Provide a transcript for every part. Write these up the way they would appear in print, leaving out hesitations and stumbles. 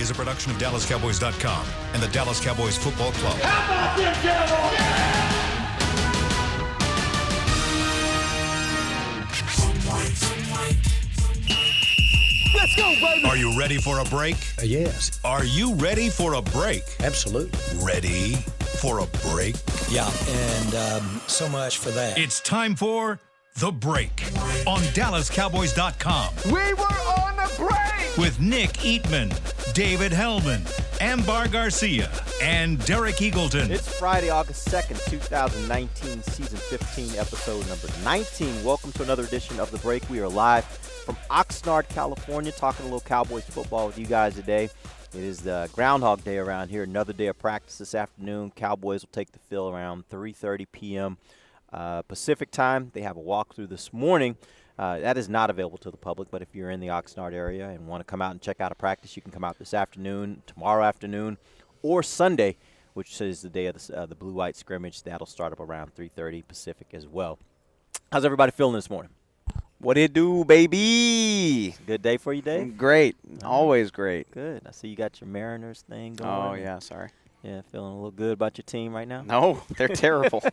is a production of DallasCowboys.com and the Dallas Cowboys Football Club. How about them Cowboys? Let's go, baby! Are you ready for a break? Yes. Are you ready for a break? Absolutely. Ready for a break? Yeah, and so much for that. It's time for The Break on DallasCowboys.com. We were on the break! With Nick Eatman, David Hellman, Ambar Garcia, and Derek Eagleton. It's Friday, August 2nd, 2019, Season 15, Episode number 19. Welcome to another edition of The Break. We are live from Oxnard, California, talking a little Cowboys football with you guys today. It is the Groundhog Day around here. Another day of practice this afternoon. Cowboys will take the field around 3:30 p.m. Pacific time. They have a walkthrough this morning. That is not available to the public, but if you're in the Oxnard area and want to come out and check out a practice, you can come out this afternoon, tomorrow afternoon, or Sunday, which is the day of the blue-white scrimmage. That'll start up around 3:30 Pacific as well. How's everybody feeling this morning? What it do, baby? Good day for you, Dave? Great. Always great. Good. I see you got your Mariners thing going. Oh, yeah, sorry. Yeah, feeling a little good about your team right now? No, they're terrible.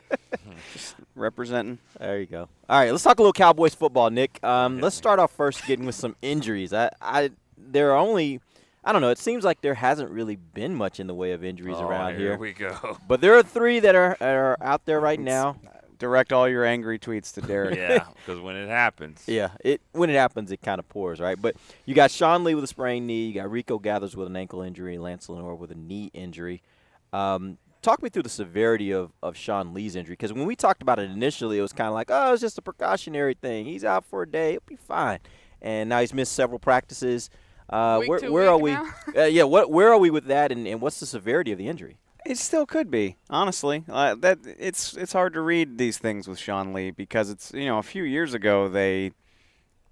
Just representing. There you go. All right, let's talk a little Cowboys football, Nick. Let's start off first getting with some injuries. There are only, I don't know, it seems like there hasn't really been much in the way of injuries around here. Here we go. But there are three that are out there right now. Direct all your angry tweets to Derek. Yeah, because when it happens. Yeah, when it happens, it kind of pours, right? But you got Sean Lee with a sprained knee. You got Rico Gathers with an ankle injury. Lance Lenore with a knee injury. Talk me through the severity of Sean Lee's injury, because when we talked about it initially, it was kind of like, oh, it's just a precautionary thing. He's out for a day. He'll be fine. And now he's missed several practices. Where are we? Where are we with that, and what's the severity of the injury? It still could be, honestly. It's hard to read these things with Sean Lee because it's, a few years ago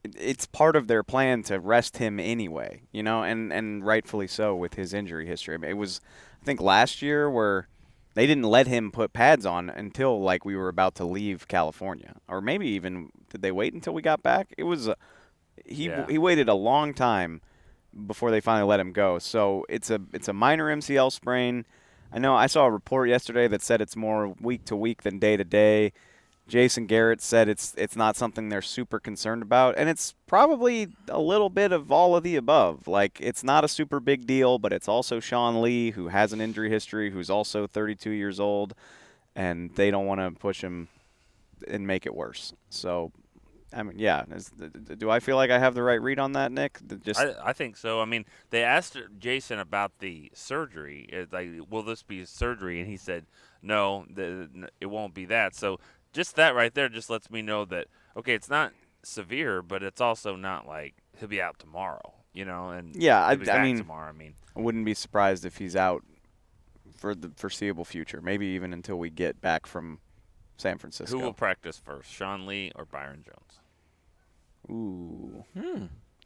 it's part of their plan to rest him anyway, and rightfully so with his injury history. I mean, it was, I think, last year where they didn't let him put pads on until we were about to leave California, or maybe even did they wait until we got back? It was he waited a long time before they finally let him go. So it's a minor MCL sprain. I know I saw a report yesterday that said it's more week to week than day to day. Jason Garrett said it's not something they're super concerned about, and it's probably a little bit of all of the above. It's not a super big deal, but it's also Sean Lee, who has an injury history, who's also 32 years old, and they don't want to push him and make it worse. So, I mean, yeah. Do I feel like I have the right read on that, Nick? I think so. I mean, they asked Jason about the surgery. It's like, will this be surgery? And he said, no, it won't be that. So just that right there just lets me know that, okay, it's not severe, but it's also not like he'll be out tomorrow, And yeah, he'll be back I mean, tomorrow. I wouldn't be surprised if he's out for the foreseeable future, maybe even until we get back from San Francisco. Who will practice first, Sean Lee or Byron Jones? Ooh.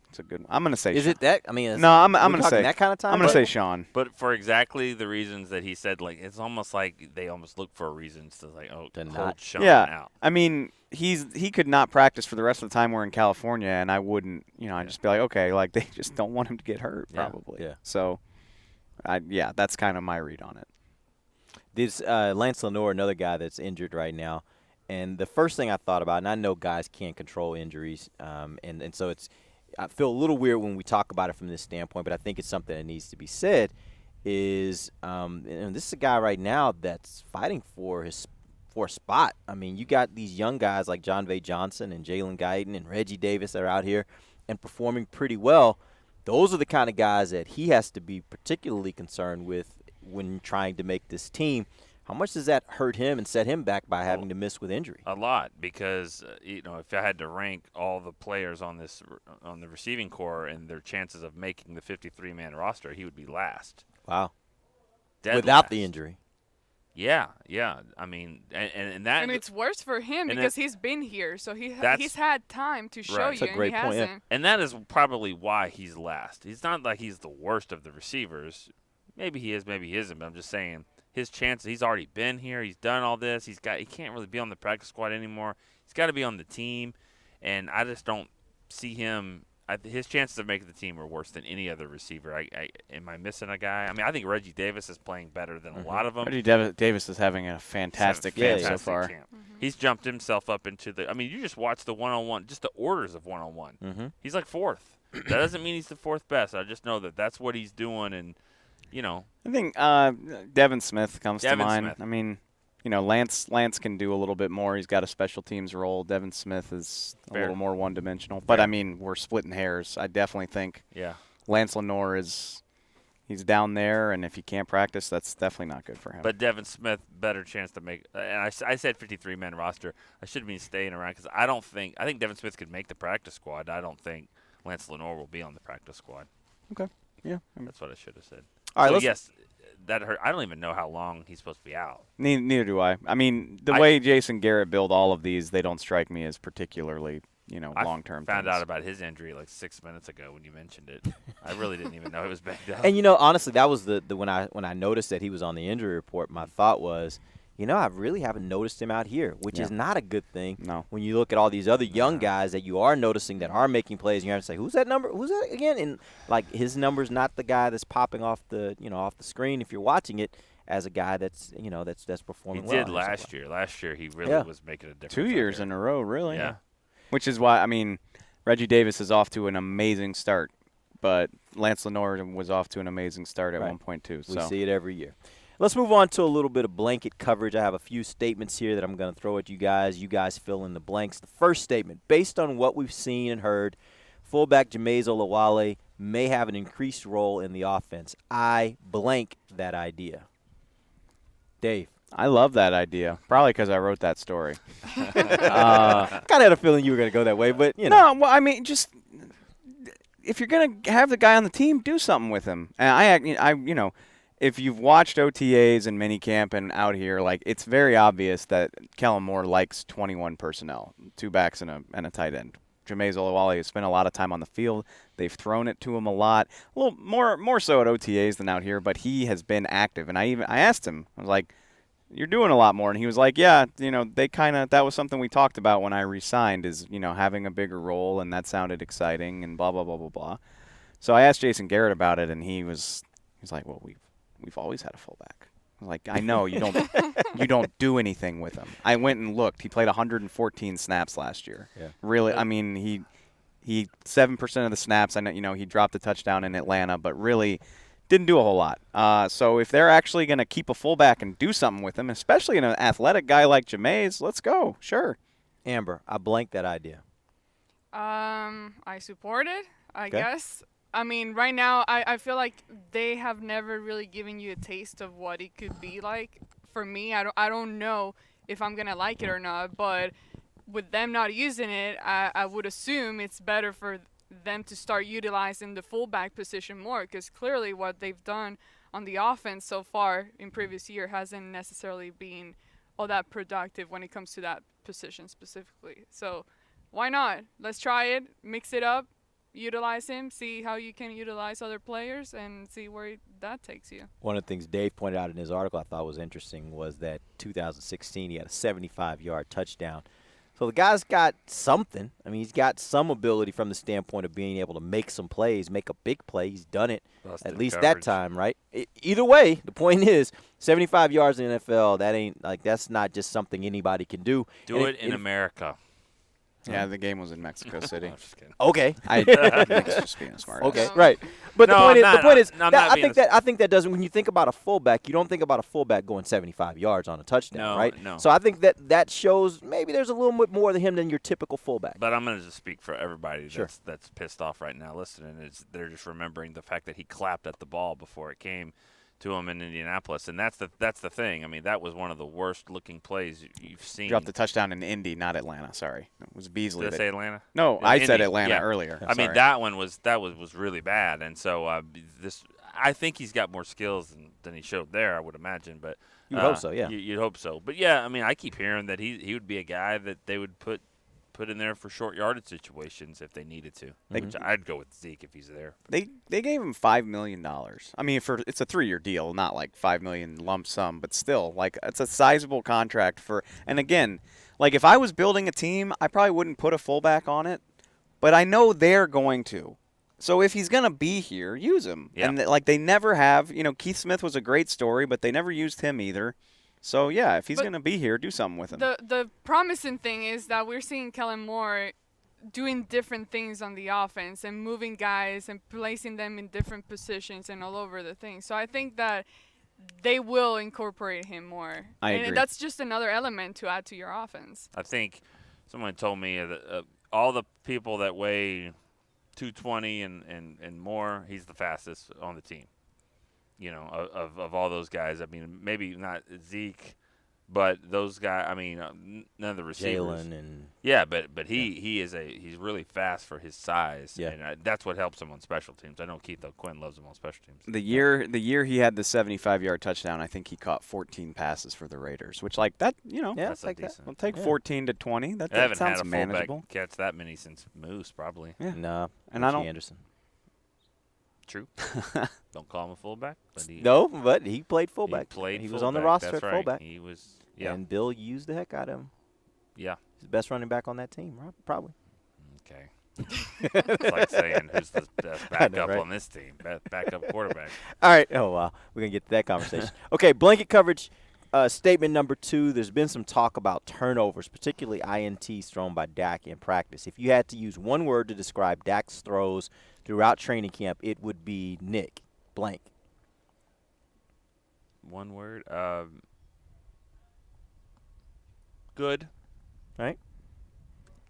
That's a good one. I'm going to say Is Sean. it that? I mean, no, I'm going to say that kind of time. I'm going to say Sean. But for exactly the reasons that he said, it's almost like they almost look for reasons to hold Sean out. I mean, he could not practice for the rest of the time we're in California, and I wouldn't, I'd just be like, okay, they just don't want him to get hurt, probably. Yeah. So, that's kind of my read on it. This Lance Lenore, another guy that's injured right now, and the first thing I thought about, and I know guys can't control injuries, and so I feel a little weird when we talk about it from this standpoint, but I think it's something that needs to be said, is and this is a guy right now that's fighting for a spot. I mean, you got these young guys like John V. Johnson and Jalen Guyton and Reggie Davis that are out here and performing pretty well. Those are the kind of guys that he has to be particularly concerned with when trying to make this team. How much does that hurt him and set him back by having to miss with injury? A lot, because if I had to rank all the players on the receiving core and their chances of making the 53-man roster, he would be last. Wow. Without last. The injury. Yeah. I mean, and that. And it's worse for him because he's been here, so he's had time to show right. you, That's a great and he point, hasn't. yeah. And that is probably why he's last. He's not like he's the worst of the receivers. Maybe he is, maybe he isn't. But I'm just saying. His chances, he's already been here. He's done all this. He can't really be on the practice squad anymore. He's got to be on the team, and I just don't see him. his chances of making the team are worse than any other receiver. Am I missing a guy? I mean, I think Reggie Davis is playing better than a lot of them. Reggie Davis is having a fantastic camp so far. He's jumped himself up into the – I mean, you just watch the one-on-one, just the orders of one-on-one. He's like fourth. That doesn't mean he's the fourth best. I just know that that's what he's doing, and, I think Devin Smith comes to mind. I mean – Lance can do a little bit more. He's got a special teams role. Devin Smith is a little more one-dimensional. But, I mean, we're splitting hairs. I definitely think Lance Lenoir he's down there, and if he can't practice, that's definitely not good for him. But Devin Smith, better chance to make and I said 53-man roster. I should be staying around because I think Devin Smith could make the practice squad. I don't think Lance Lenoir will be on the practice squad. Okay. Yeah. That's what I should have said. All right, yes. That hurt. I don't even know how long he's supposed to be out. Neither do I. I mean, the way Jason Garrett built all of these, they don't strike me as particularly, long-term. I found out about his injury like 6 minutes ago when you mentioned it. I really didn't even know he was banged up. And honestly, that was the when I noticed that he was on the injury report. My thought was, I really haven't noticed him out here, which is not a good thing. No. When you look at all these other young guys that you are noticing that are making plays, and you have to say, who's that number? Who's that again? And like his number's not the guy that's popping off the off the screen if you're watching it as a guy that's that's performing well. He did last year. Last year he really was making a difference. 2 years in a row, really. Yeah. Which is why Reggie Davis is off to an amazing start, but Lance Lenoir was off to an amazing start at one point too. We see it every year. Let's move on to a little bit of blanket coverage. I have a few statements here that I'm going to throw at you guys. You guys fill in the blanks. The first statement, based on what we've seen and heard, fullback Jameis Olawale may have an increased role in the offense. I blank that idea. Dave. I love that idea, probably because I wrote that story. Kind of had a feeling you were going to go that way, but, No, well, I mean, just if you're going to have the guy on the team, do something with him. And if you've watched OTAs and minicamp and out here, like it's very obvious that Kellen Moore likes 21 personnel, 2 backs and a tight end. Jameis Olawale has spent a lot of time on the field. They've thrown it to him a lot, a little more so at OTAs than out here. But he has been active, and I asked him, I was like, "You're doing a lot more," and he was like, "Yeah, that was something we talked about when I re-signed is having a bigger role, and that sounded exciting and blah blah blah blah blah." So I asked Jason Garrett about it, and he's like, "Well, We've always had a fullback." I was like, I know you don't do anything with him. I went and looked. He played 114 snaps last year. Yeah. Really, I mean, he 7% of the snaps. I know, he dropped a touchdown in Atlanta, but really didn't do a whole lot. So if they're actually going to keep a fullback and do something with him, especially an athletic guy like Jameis, let's go. Sure. Amber, I blanked that idea. I support it, I guess. I mean, right now, I feel like they have never really given you a taste of what it could be like. For me, I don't know if I'm going to like it or not, but with them not using it, I would assume it's better for them to start utilizing the fullback position more, because clearly what they've done on the offense so far in previous year hasn't necessarily been all that productive when it comes to that position specifically. So why not? Let's try it, mix it up. Utilize him, see how you can utilize other players, and see where that takes you. One of the things Dave pointed out in his article I thought was interesting was that 2016 he had a 75-yard touchdown. So the guy's got something. I mean, he's got some ability from the standpoint of being able to make some plays, make a big play. He's done it at least that time, right? Either way, the point is 75 yards in the NFL, that's not just something anybody can do. Do it in America. Yeah, the game was in Mexico City. I'm just kidding. Okay. I think it's just being smart. Okay, right. But the point is, I think that doesn't. When you think about a fullback, you don't think about a fullback going 75 yards on a touchdown, right? No. So I think that shows maybe there's a little bit more to him than your typical fullback. But I'm going to just speak for everybody that's pissed off right now listening. They're just remembering the fact that he clapped at the ball before it came to him in Indianapolis, and that's the thing. I mean, that was one of the worst looking plays you've seen. Dropped the touchdown in Indy, not Atlanta. Sorry, it was Beasley. Did I say Atlanta? No, I said Atlanta earlier. I mean, that one was really bad, and so I think he's got more skills than he showed there. I would imagine, but you'd hope so, yeah. You'd hope so, but yeah, I mean, I keep hearing that he would be a guy that they would put in there for short yardage situations if they needed to. Which I'd go with Zeke if he's there. They gave him $5 million. I mean, it's a 3-year deal, not like $5 million lump sum, but still, like it's a sizable contract for. And again, like if I was building a team, I probably wouldn't put a fullback on it, but I know they're going to. So if he's going to be here, use him. Yeah. And they never have. Keith Smith was a great story, but they never used him either. So, yeah, if he's going to be here, do something with him. The promising thing is that we're seeing Kellen Moore doing different things on the offense and moving guys and placing them in different positions and all over the thing. So I think that they will incorporate him more. I agree. And that's just another element to add to your offense. I think someone told me that all the people that weigh 220 and more, he's the fastest on the team. Of all those guys. I mean, maybe not Zeke, but those guys. I mean, none of the receivers. Jalen and but he's really fast for his size. Yeah. And that's what helps him on special teams. I know Keith Quinn loves him on special teams. The year he had the 75-yard touchdown, I think he caught 14 passes for the Raiders, which that yeah, That's it's like that. decent. will take 14 to 20. That I haven't sounds had a manageable. fullback catch that many since Moose, probably. Yeah. No, And I Richie don't- Anderson. True. Don't call him a fullback, but No, but he played fullback. He played. He was on the fullback, roster that's at right. fullback. He was. Yeah. And Bill used the heck out of him. Yeah. He's the best running back on that team, right? Probably. Okay. It's like saying who's the best I know, backup right? on this team, backup quarterback. All right. Oh, wow. We're going to get to that conversation. Okay, blanket coverage. Statement number 2, there's been some talk about turnovers, particularly INTs thrown by Dak in practice. If you had to use one word to describe Dak's throws throughout training camp, it would be Nick, blank. One word. Good. Right?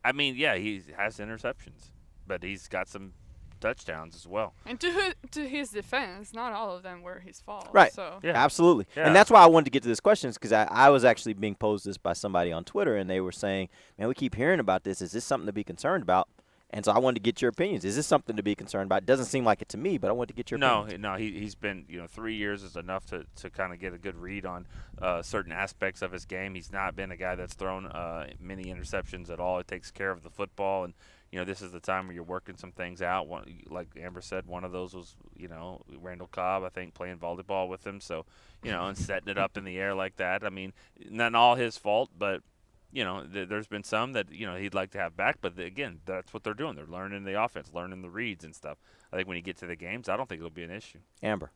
I mean, yeah, he has interceptions, but he's got some touchdowns as well. And to his defense, not all of them were his fault. Right. So Yeah. Absolutely. Yeah. And that's why I wanted to get to this question, because I was actually being posed this by somebody on Twitter, and they were saying, man, we keep hearing about this. Is this something to be concerned about? And so I wanted to get your opinions. Is this something to be concerned about? It doesn't seem like it to me, but I wanted to get your opinions. No, he's been, 3 years is enough to kind of get a good read on certain aspects of his game. He's not been a guy that's thrown many interceptions at all. He takes care of the football, and this is the time where you're working some things out. Like Amber said, one of those was, Randall Cobb, I think, playing volleyball with him. So, and setting it up in the air like that. I mean, not all his fault, but there's been some that, he'd like to have back. But, again, that's what they're doing. They're learning the offense, learning the reads and stuff. I think when you get to the games, I don't think it'll be an issue. Amber.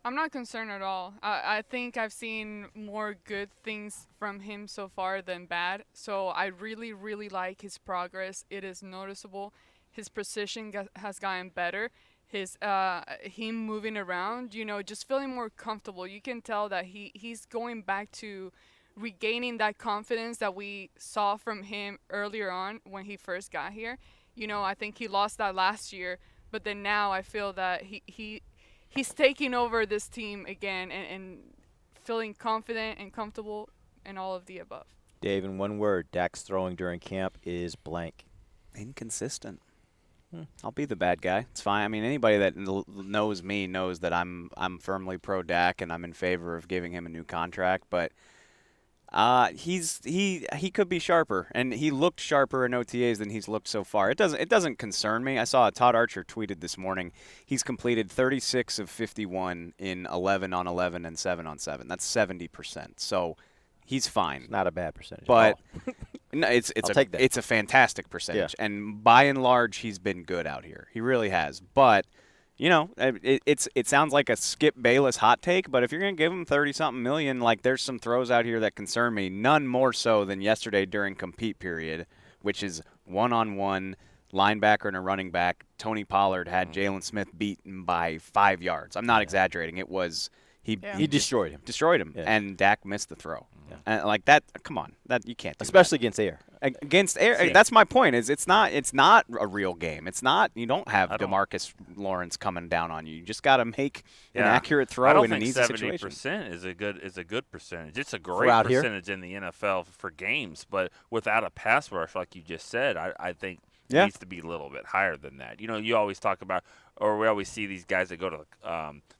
I'm not concerned at all. I think I've seen more good things from him so far than bad. So I really, really like his progress. It is noticeable. His precision has gotten better. Him moving around, just feeling more comfortable. You can tell that he's going back to regaining that confidence that we saw from him earlier on when he first got here. I think he lost that last year, but then now I feel that he's taking over this team again and feeling confident and comfortable and all of the above. Dave, in one word, Dak's throwing during camp is blank. Inconsistent. I'll be the bad guy. It's fine. I mean, anybody that knows me knows that I'm firmly pro Dak and I'm in favor of giving him a new contract. But he could be sharper, and he looked sharper in OTAs than he's looked so far. It doesn't concern me. I saw Todd Archer tweeted this morning. He's completed 36 of 51 in 11 on 11 and 7 on 7. That's 70%. So he's fine. Not a bad percentage. But at all. no, it's I'll take that. it's a fantastic percentage, and by and large, he's been good out here. He really has. But it sounds like a Skip Bayless hot take, but if you're gonna give him 30-something million, there's some throws out here that concern me. None more so than yesterday during compete period, which is one-on-one linebacker and a running back. Tony Pollard had Jalen Smith beaten by 5 yards. I'm not exaggerating. It was. He destroyed him. Destroyed him, Yeah. and Dak missed the throw. And that, come on, that you can't do Especially against air. that. Against air. That's my point. It's not a real game. It's not. You don't have DeMarcus Lawrence coming down on you. You just got to make an accurate throw in an easy situation. I don't think 70% is a good percentage. It's a great out here? percentage in the NFL for games, but without a pass rush, like you just said, I think it Yeah. needs to be a little bit higher than that. You always talk about, or we always see these guys that go to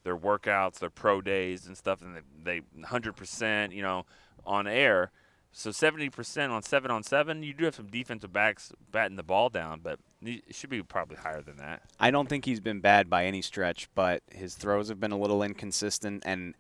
their workouts, their pro days and stuff, and they 100%, on air. So 70% on 7-on-7, you do have some defensive backs batting the ball down, but it should be probably higher than that. I don't think he's been bad by any stretch, but his throws have been a little inconsistent, and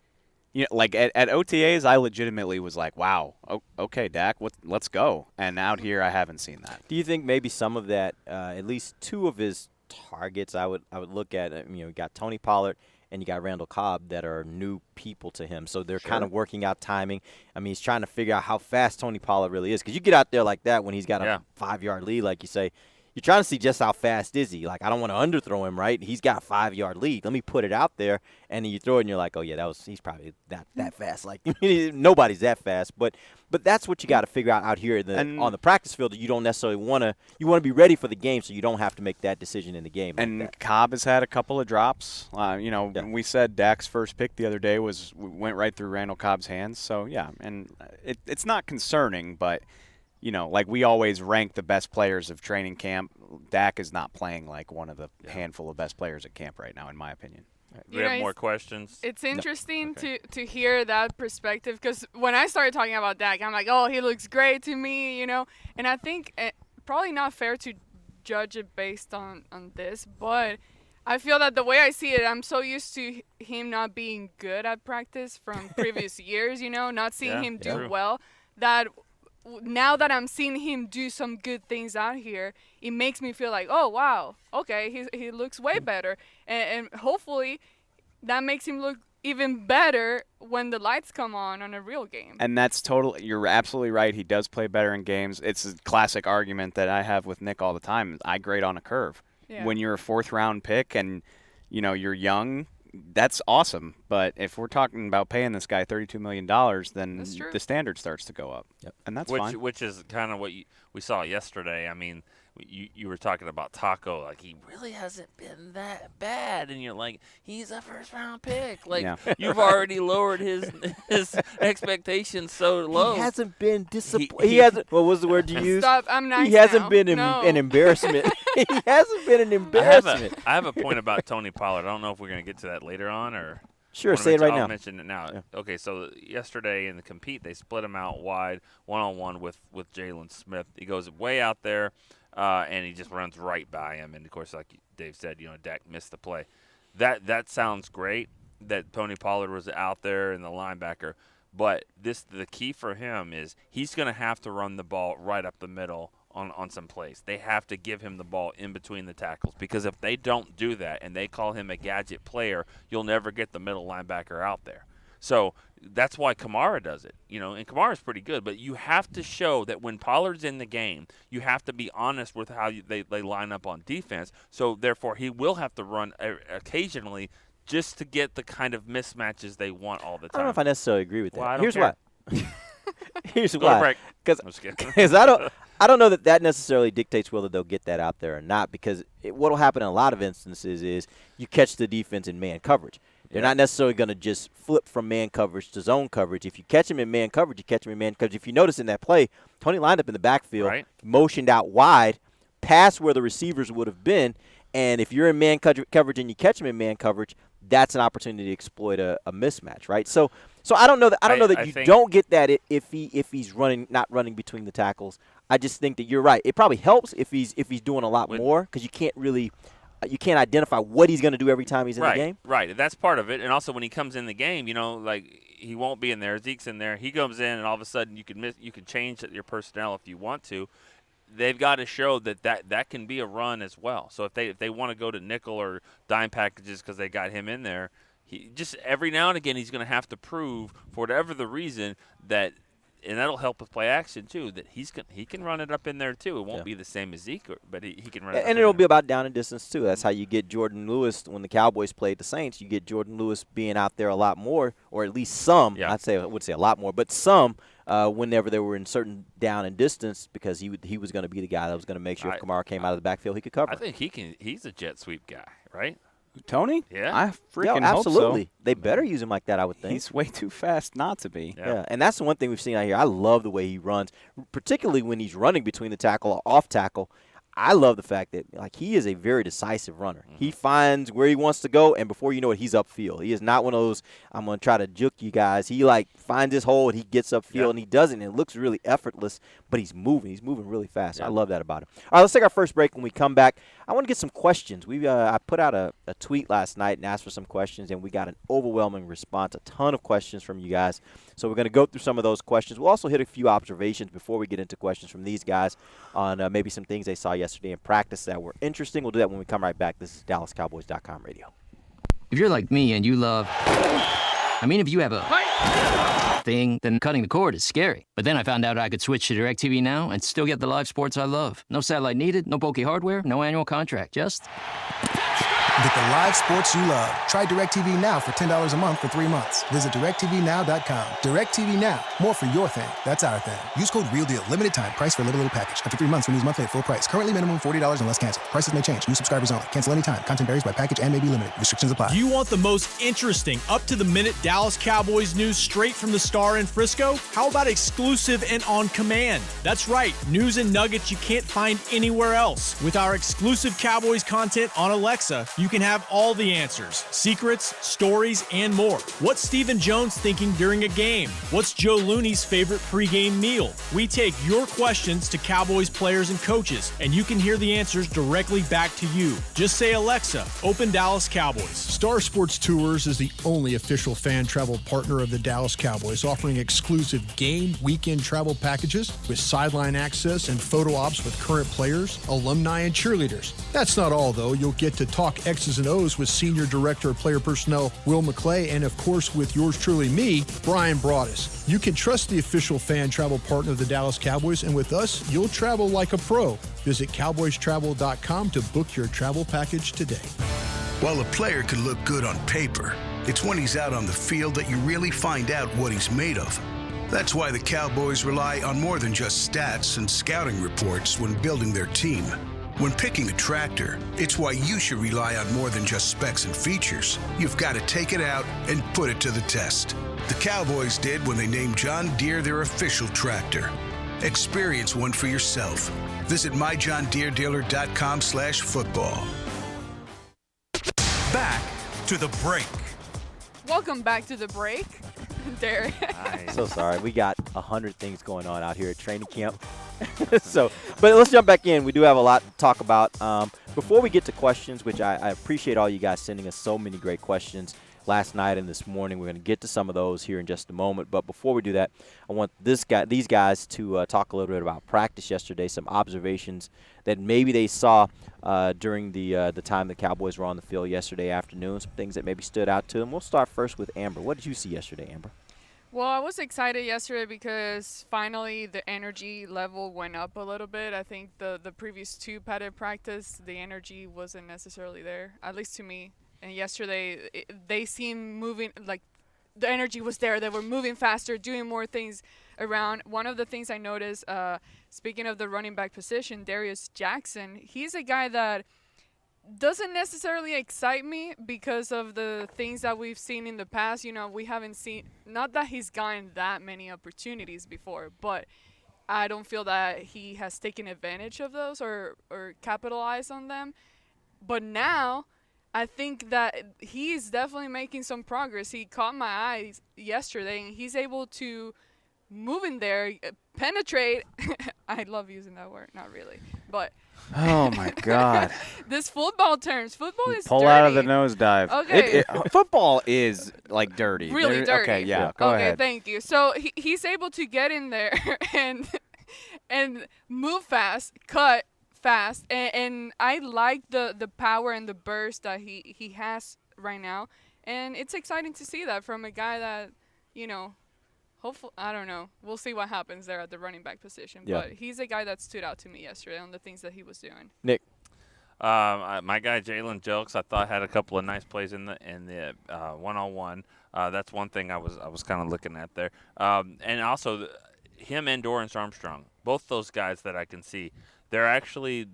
You know, like at OTAs, I legitimately was like, "Wow, okay, Dak, let's go." And out here, I haven't seen that. Do you think maybe some of that, at least two of his targets, I would look at? You got Tony Pollard and you got Randall Cobb that are new people to him, so they're kind of working out timing. I mean, he's trying to figure out how fast Tony Pollard really is, because you get out there like that when he's got a 5-yard lead, like you say. You're trying to see just how fast is he. Like, I don't want to underthrow him, right? He's got a 5-yard lead. Let me put it out there, and then you throw it, and you're like, oh yeah, he's probably that fast. Like, nobody's that fast, but that's what you got to figure out here on the practice field. You don't necessarily want to. You want to be ready for the game, so you don't have to make that decision in the game. And like Cobb has had a couple of drops. We said Dak's first pick the other day went right through Randall Cobb's hands. So yeah, and it's not concerning, but. Like we always rank the best players of training camp. Dak is not playing like one of the handful of best players at camp right now, in my opinion. We have more questions. It's interesting to hear that perspective, because when I started talking about Dak, I'm like, oh, he looks great to me, And I think probably not fair to judge it based on this, but I feel that the way I see it, I'm so used to him not being good at practice from previous years, not seeing him do well, that – now that I'm seeing him do some good things out here, it makes me feel like, oh, wow, okay, he looks way better. And hopefully that makes him look even better when the lights come on a real game. And you're absolutely right. He does play better in games. It's a classic argument that I have with Nick all the time. I grade on a curve. Yeah. When you're a 4th-round pick and, you're young – that's awesome, but if we're talking about paying this guy $32 million, then the standard starts to go up, and that's fine. Which is kind of what we saw yesterday. I mean, you were talking about Taco, like he really hasn't been that bad, and you're like, he's a 1st-round pick. Like you've already lowered his expectations so low. He hasn't been disappointed. He hasn't. What was the word you used? Stop. I'm nice. He hasn't now. been an embarrassment. He hasn't been an embarrassment. I have a point about Tony Pollard. I don't know if we're going to get to that later on or. Sure, say it right now. I'll mention it now. Yeah. Okay, so yesterday in the compete, they split him out wide, one-on-one with Jalen Smith. He goes way out there, and he just runs right by him. And, of course, like Dave said, Dak missed the play. That sounds great that Tony Pollard was out there and the linebacker. But the key for him is he's going to have to run the ball right up the middle on some plays. They have to give him the ball in between the tackles, because if they don't do that and they call him a gadget player, you'll never get the middle linebacker out there. So that's why Kamara does it. And Kamara's pretty good, but you have to show that when Pollard's in the game, you have to be honest with how they line up on defense. So therefore, he will have to run occasionally just to get the kind of mismatches they want all the time. I don't know if I necessarily agree with that. Well, Here's care. why. Here's why. Because I don't know that necessarily dictates whether they'll get that out there or not, because what will happen in a lot of instances is you catch the defense in man coverage. They're not necessarily going to just flip from man coverage to zone coverage. If you catch him in man coverage, you catch him in man coverage. If you notice in that play, Tony lined up in the backfield, motioned out wide, past where the receivers would have been, and if you're in man coverage and you catch him in man coverage, that's an opportunity to exploit a mismatch, right? So I don't know that you don't get that if he's not running between the tackles. I just think that you're right. It probably helps if he's doing a lot more, because you can't identify what he's going to do every time he's in the game. Right, that's part of it. And also when he comes in the game, like he won't be in there. Zeke's in there. He comes in, and all of a sudden you can change your personnel if you want to. They've got to show that can be a run as well. So if they want to go to nickel or dime packages because they got him in there, he just every now and again he's going to have to prove, for whatever the reason, that. And that'll help with play action too. That he can run it up in there too. It won't be the same as Zeke, but he can run it. And it'll be about down and distance too. That's how you get Jordan Lewis when the Cowboys played the Saints. You get Jordan Lewis being out there a lot more, or at least some. Yeah. I would say a lot more, but some whenever they were in certain down and distance, because he was going to be the guy that was going to make sure if Kamara came out of the backfield, he could cover. I think he's a jet sweep guy, right? Tony? Yeah. I freaking absolutely. hope so. They better use him like that, I would think. He's way too fast not to be. Yeah, and that's the one thing we've seen out here. I love the way he runs, particularly when he's running between the tackle or off tackle. I love the fact that he is a very decisive runner. He finds where he wants to go, and before you know it, he's upfield. He is not one of those, I'm going to try to juke you guys. He finds his hole and he gets upfield, and he does it, and it looks really effortless, but he's moving. He's moving really fast. I love that about him. All right, let's take our first break. When we come back, I want to get some questions. I put out a tweet last night and asked for some questions, and we got an overwhelming response, a ton of questions from you guys. So we're going to go through some of those questions. We'll also hit a few observations before we get into questions from these guys on maybe some things they saw yesterday in practice that were interesting. We'll do that when we come right back. This is DallasCowboys.com radio. If you're like me and you love... if you have a thing, then cutting the cord is scary. But then I found out I could switch to DirecTV Now and still get the live sports I love. No satellite needed, no bulky hardware, no annual contract, just... Get the live sports you love. Try DirecTV Now for $10 a month for 3 months. Visit DirecTVNow.com. DirecTV Now. More for your thing. That's our thing. Use code REALDEAL. Limited time. Price for a little package. After 3 months, renews monthly at full price. Currently minimum $40 unless canceled. Prices may change. New subscribers only. Cancel anytime. Content varies by package and may be limited. Restrictions apply. Do you want the most interesting, up-to-the-minute Dallas Cowboys news straight from the Star in Frisco? How about exclusive and on command? That's right. News and nuggets you can't find anywhere else. With our exclusive Cowboys content on Alexa, you can have all the answers, secrets, stories, and more. What's Stephen Jones thinking during a game? What's Joe Looney's favorite pregame meal? We take your questions to Cowboys players and coaches, and you can hear the answers directly back to you. Just say, Alexa, open Dallas Cowboys. Star Sports Tours is the only official fan travel partner of the Dallas Cowboys, offering exclusive game weekend travel packages with sideline access and photo ops with current players, alumni, and cheerleaders. That's not all, though. You'll get to talk X's and O's with Senior Director of Player Personnel Will McClay, and of course with yours truly, me, Brian Broaddus. You can trust the official fan travel partner of the Dallas Cowboys, and with us, you'll travel like a pro. Visit cowboystravel.com to book your travel package today. While a player can look good on paper, it's when he's out on the field that you really find out what he's made of. That's why the Cowboys rely on more than just stats and scouting reports when building their team. When picking a tractor, it's why you should rely on more than just specs and features. You've got to take it out and put it to the test. The Cowboys did when they named John Deere their official tractor. Experience one for yourself. Visit myjohndeeredealer.com/football. Back to the break. Welcome back to the break, Derek. So sorry. We got 100 things going on out here at training camp. But let's jump back in. We do have a lot to talk about. Before we get to questions, which I appreciate all you guys sending us so many great questions last night and this morning. We're going to get to some of those here in just a moment. But before we do that, I want these guys to talk a little bit about practice yesterday, some observations that maybe they saw during the time the Cowboys were on the field yesterday afternoon, some things that maybe stood out to them. We'll start first with Amber. What did you see yesterday, Amber? Well, I was excited yesterday because finally the energy level went up a little bit. I think the previous two padded practice, the energy wasn't necessarily there, at least to me. And yesterday, they seemed moving, like the energy was there. They were moving faster, doing more things around. One of the things I noticed, speaking of the running back position, Darius Jackson, he's a guy that doesn't necessarily excite me because of the things that we've seen in the past. You know, we haven't seen, not that he's gotten that many opportunities before, but I don't feel that he has taken advantage of those or capitalized on them. But now I think that he's definitely making some progress. He caught my eyes yesterday, and he's able to move in there, penetrate. I love using that word, not really, but oh my God! This football terms. Football is pull dirty. out of the nosedive. Okay. Football is like dirty. Really dirty. Okay, yeah. Go ahead. Okay, thank you. So he's able to get in there and move fast, cut fast, and I like the power and the burst that he has right now, and it's exciting to see that from a guy that, you know, hopefully, I don't know. We'll see what happens there at the running back position. Yeah. But he's a guy that stood out to me yesterday on the things that he was doing. Nick. My guy Jalen Jelks, I thought had a couple of nice plays in the one-on-one. That's one thing I was kind of looking at there. And also him and Dorrance Armstrong, both those guys that I can see, they're actually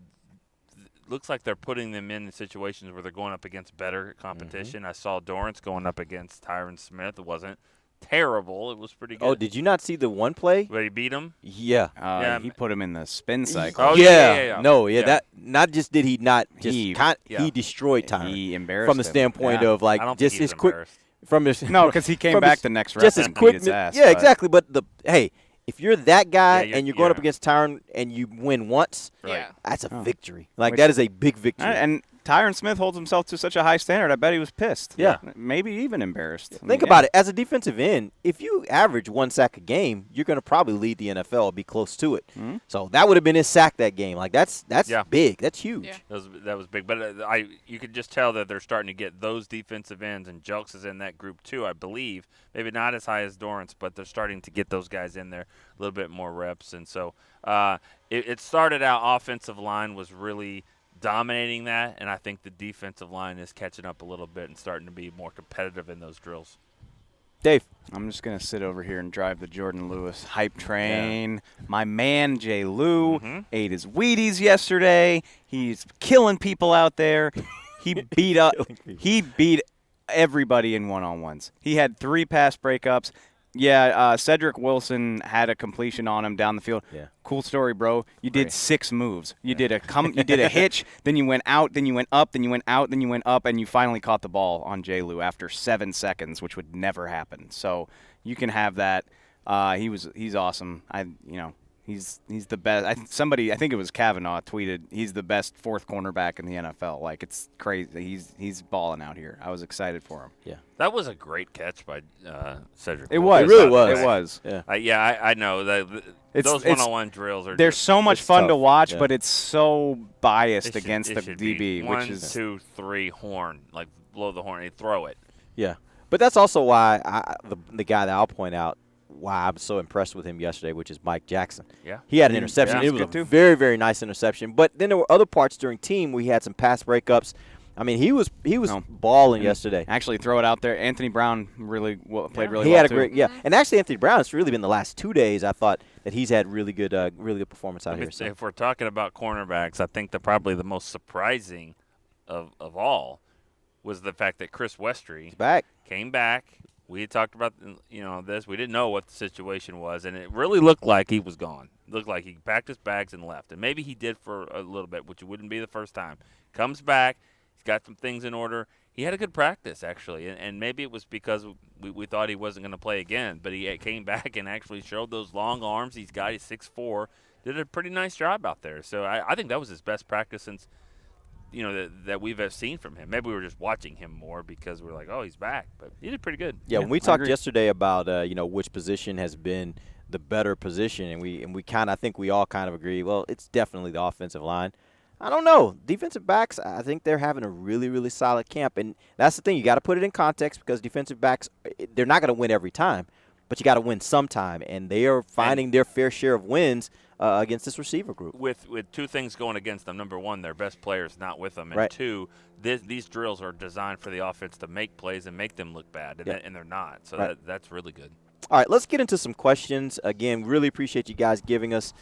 looks like they're putting them in situations where they're going up against better competition. I saw Dorrance going up against Tyron Smith. It wasn't terrible. It was pretty good. Oh, did you not see the one play where he beat him? Yeah. He put him in the spin cycle. Oh, yeah. No, that not just did he not just He destroyed Tyron. He embarrassed from the him. standpoint Yeah. of like I don't just think his he was quick embarrassed. from his No, because he came from back his- the next just rep his and quick. beat his ass. Yeah, but- exactly. But hey, if you're that guy Yeah, and you're going up against Tyron and you win once, Yeah. that's a victory. Like Which- that is a big victory. And Tyron Smith holds himself to such a high standard. I bet he was pissed. Yeah. Maybe even embarrassed. Think about it. As a defensive end, if you average 1 sack a game, you're going to probably lead the NFL, be close to it. Mhm. So that would have been his sack that game. Like that's Yeah. big. That's huge. Yeah. That was big, but you could just tell that they're starting to get those defensive ends, and Jelks is in that group too, I believe. Maybe not as high as Dorrance, but they're starting to get those guys in there a little bit more reps, and so it started out offensive line was really dominating that, and I think the defensive line is catching up a little bit and starting to be more competitive in those drills. Dave. I'm just going to sit over here and drive the Jordan Lewis hype train. Yeah. My man, Jay Lou, ate his Wheaties yesterday. He's killing people out there. He beat everybody in one-on-ones. He had 3 pass breakups. Yeah, Cedric Wilson had a completion on him down the field. Yeah. Cool story, bro. You did 6 moves. You did a hitch, then you went out, then you went up, then you went out, then you went up, and you finally caught the ball on J. Lou after 7 seconds, which would never happen. So you can have that. He's awesome. He's the best. I think it was Kavanaugh tweeted he's the best 4th cornerback in the NFL. Like, it's crazy. He's balling out here. I was excited for him. Yeah. That was a great catch by Cedric. It was. It really was. It was. Yeah. I know that those one-on-one drills are. They're just, so much fun tough. to watch, Yeah. but it's so biased it against the should DB, be which 1, is 2, 3 horn, like blow the horn and throw it. Yeah. But that's also why the guy that I'll point out why I'm so impressed with him yesterday, which is Mike Jackson. Yeah. He had an interception. Yeah, it was a very, very nice interception. But then there were other parts during team where he had some pass breakups. I mean, he was balling yesterday. Actually, throw it out there. Anthony Brown played really well. He had a too. great and actually Anthony Brown. It's really been the last 2 days. I thought that he's had really good performance out here. So. If we're talking about cornerbacks, I think probably the most surprising of all was the fact that Chris Westry came back. We had talked about this. We didn't know what the situation was, and it really looked like he was gone. Looked like he packed his bags and left, and maybe he did for a little bit, which wouldn't be the first time. Comes back. He's got some things in order. He had a good practice, actually, and maybe it was because we thought he wasn't going to play again, but he came back and actually showed those long arms he's got. He's 6'4", did a pretty nice job out there. So I think that was his best practice since that we've seen from him. Maybe we were just watching him more because we're like, oh, he's back, but he did pretty good. Yeah, when we talked yesterday about which position has been the better position, and we I think we all kind of agree. Well, it's definitely the offensive line. I don't know. Defensive backs, I think they're having a really, really solid camp. And that's the thing. You got to put it in context because defensive backs, they're not going to win every time, but you got to win sometime. And they are finding their fair share of wins against this receiver group. With 2 things going against them. Number 1, their best player's not with them. And right. 2, these drills are designed for the offense to make plays and make them look bad, and they're not. So that's really good. All right, let's get into some questions. Again, really appreciate you guys giving us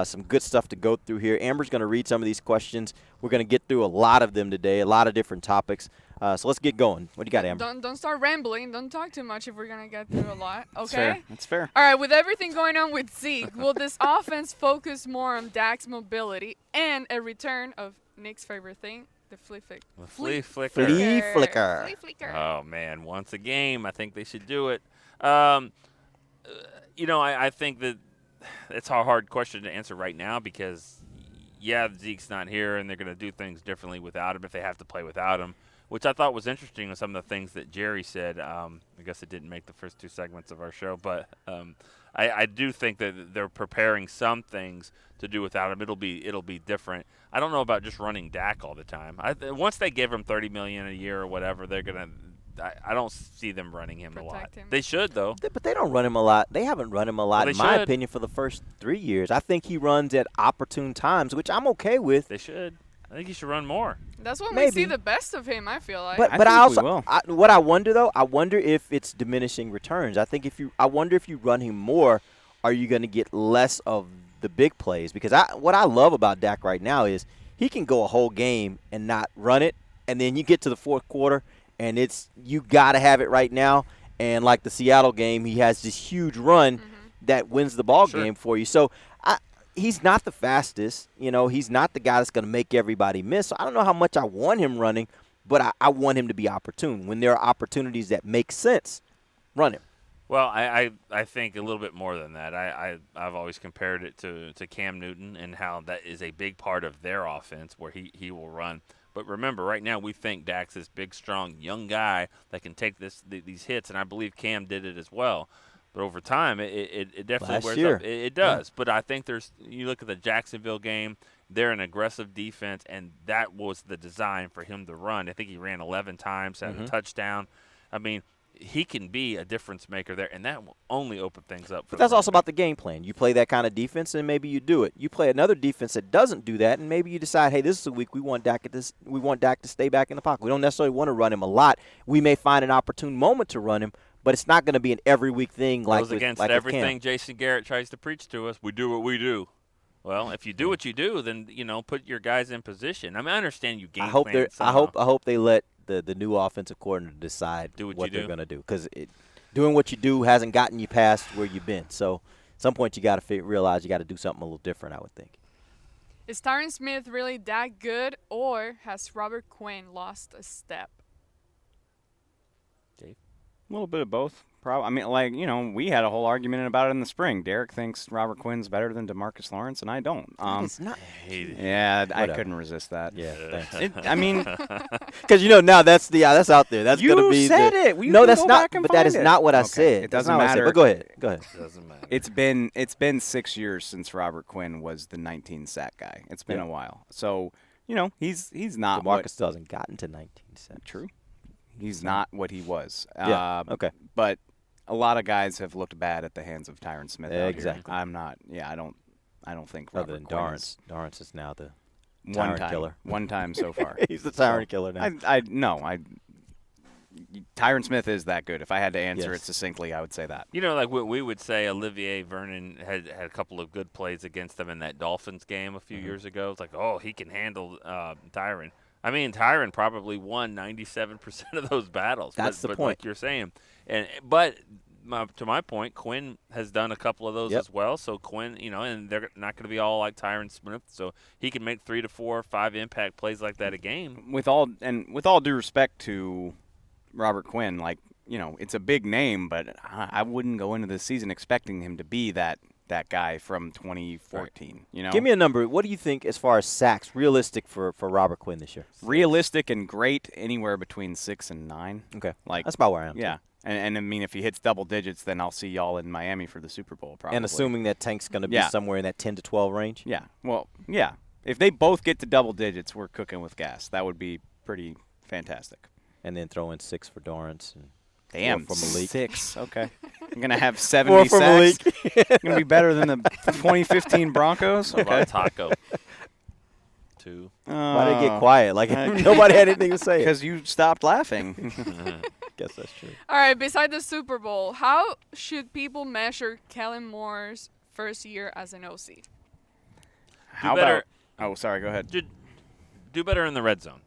some good stuff to go through here. Amber's going to read some of these questions. We're going to get through a lot of them today, a lot of different topics. So let's get going. What do you got, Amber? Don't start rambling. Don't talk too much if we're going to get through a lot. Okay? That's fair. All right, with everything going on with Zeke, will this offense focus more on Dak's mobility and a return of Nick's favorite thing, the flea flicker? Flea flicker. Flea flicker. Flea flicker. Oh, man, once a game, I think they should do it. I think that it's a hard question to answer right now because, Zeke's not here, and they're going to do things differently without him if they have to play without him, which I thought was interesting with some of the things that Jerry said. I guess it didn't make the first 2 segments of our show, but I do think that they're preparing some things to do without him. It'll be different. I don't know about just running Dak all the time. Once they give him $30 million a year or whatever, they're going to – I don't see them running him a lot. They should, though. But they don't run him a lot. They haven't run him a lot, in my opinion, for the first 3 years. I think he runs at opportune times, which I'm okay with. They should. I think he should run more. That's when we see the best of him, I feel like. But I also what I wonder, though, I wonder if it's diminishing returns. I wonder if you run him more, are you going to get less of the big plays? Because what I love about Dak right now is he can go a whole game and not run it, and then you get to the 4th quarter, and you got to have it right now. And like the Seattle game, he has this huge run that wins the ball game for you. So he's not the fastest. He's not the guy that's going to make everybody miss. So I don't know how much I want him running, but I want him to be opportune. When there are opportunities that make sense, run him. Well, I think a little bit more than that. I've always compared it to Cam Newton and how that is a big part of their offense where he will run. But remember, right now we think Dak's this big, strong, young guy that can take these hits, and I believe Cam did it as well. But over time, it definitely wears up. It does. Yeah. But I think you look at the Jacksonville game, they're an aggressive defense, and that was the design for him to run. I think he ran 11 times, had a touchdown. I mean, he can be a difference maker there, and that will only open things up. But that's also about the game plan. You play that kind of defense, and maybe you do it. You play another defense that doesn't do that, and maybe you decide, hey, this is a week we want Dak to stay back in the pocket. We don't necessarily want to run him a lot. We may find an opportune moment to run him, but it's not going to be an every week thing like goes against everything Jason Garrett tries to preach to us. We do what we do. Well, if you do what you do, then put your guys in position. I mean, I understand you game plan. I hope they let the new offensive coordinator decide what they're going to do, because doing what you do hasn't gotten you past where you've been. So at some point you got to realize you got to do something a little different, I would think. Is Tyron Smith really that good, or has Robert Quinn lost a step? Dave? A little bit of both. I mean, we had a whole argument about it in the spring. Derek thinks Robert Quinn's better than DeMarcus Lawrence, and I don't. It's not. Yeah, I couldn't resist that. Yeah, thanks. I mean, because now that's out there. That's going to be. You said it. No, that's not. But that is not what I said. It doesn't matter. But go ahead. It doesn't matter. It's been 6 years since Robert Quinn was the 19 sack guy. It's been a while. So he's not. DeMarcus still hasn't gotten to 19 sacks. True. He's not what he was. Okay. But a lot of guys have looked bad at the hands of Tyron Smith. Exactly. I'm not. Yeah, I don't think. Other than Dorrance is now the tyrant killer. One time so far. He's the tyrant killer now. Tyron Smith is that good. If I had to answer it succincly, I would say that. Like what we would say, Olivier Vernon had a couple of good plays against them in that Dolphins game a few years ago. It's like, he can handle Tyron. I mean, Tyron probably won 97% of those battles. That's the point. Like you're saying. But to my point, Quinn has done a couple of those as well. So Quinn, and they're not going to be all like Tyron Smith. So he can make 3 to 4 or 5 impact plays like that a game. With all due respect to Robert Quinn, it's a big name, but I wouldn't go into the season expecting him to be that guy from 2014. Right. Give me a number. What do you think as far as sacks realistic for Robert Quinn this year? Realistic and great, anywhere between 6 and 9. Okay, that's about where I am. Yeah, and I mean, if he hits double digits, then I'll see y'all in Miami for the Super Bowl probably. And assuming that Tank's going to be somewhere in that 10 to 12 range. Yeah. Well, yeah. If they both get to double digits, we're cooking with gas. That would be pretty fantastic. And then throw in 6 for Dorrance and. Damn, for Malik. 6. Okay. I'm going to have 70 sacks. It's going to be better than the 2015 Broncos. What about Taco? 2. Why did it get quiet? Like nobody had anything to say. Because you stopped laughing. Guess that's true. All right, beside the Super Bowl, how should people measure Kellen Moore's first year as an OC? How about – oh, sorry, go ahead. Do better in the red zone.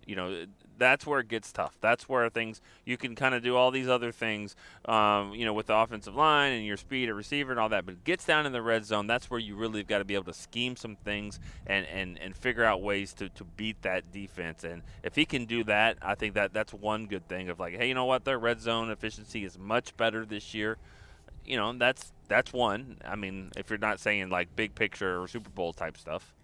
That's where it gets tough. That's where you can kind of do all these other things, with the offensive line and your speed at receiver and all that. But it gets down in the red zone. That's where you really got to be able to scheme some things and figure out ways to beat that defense. And if he can do that, I think that's one good thing of like, hey, you know what? Their red zone efficiency is much better this year. That's one. I mean, if you're not saying like big picture or Super Bowl type stuff.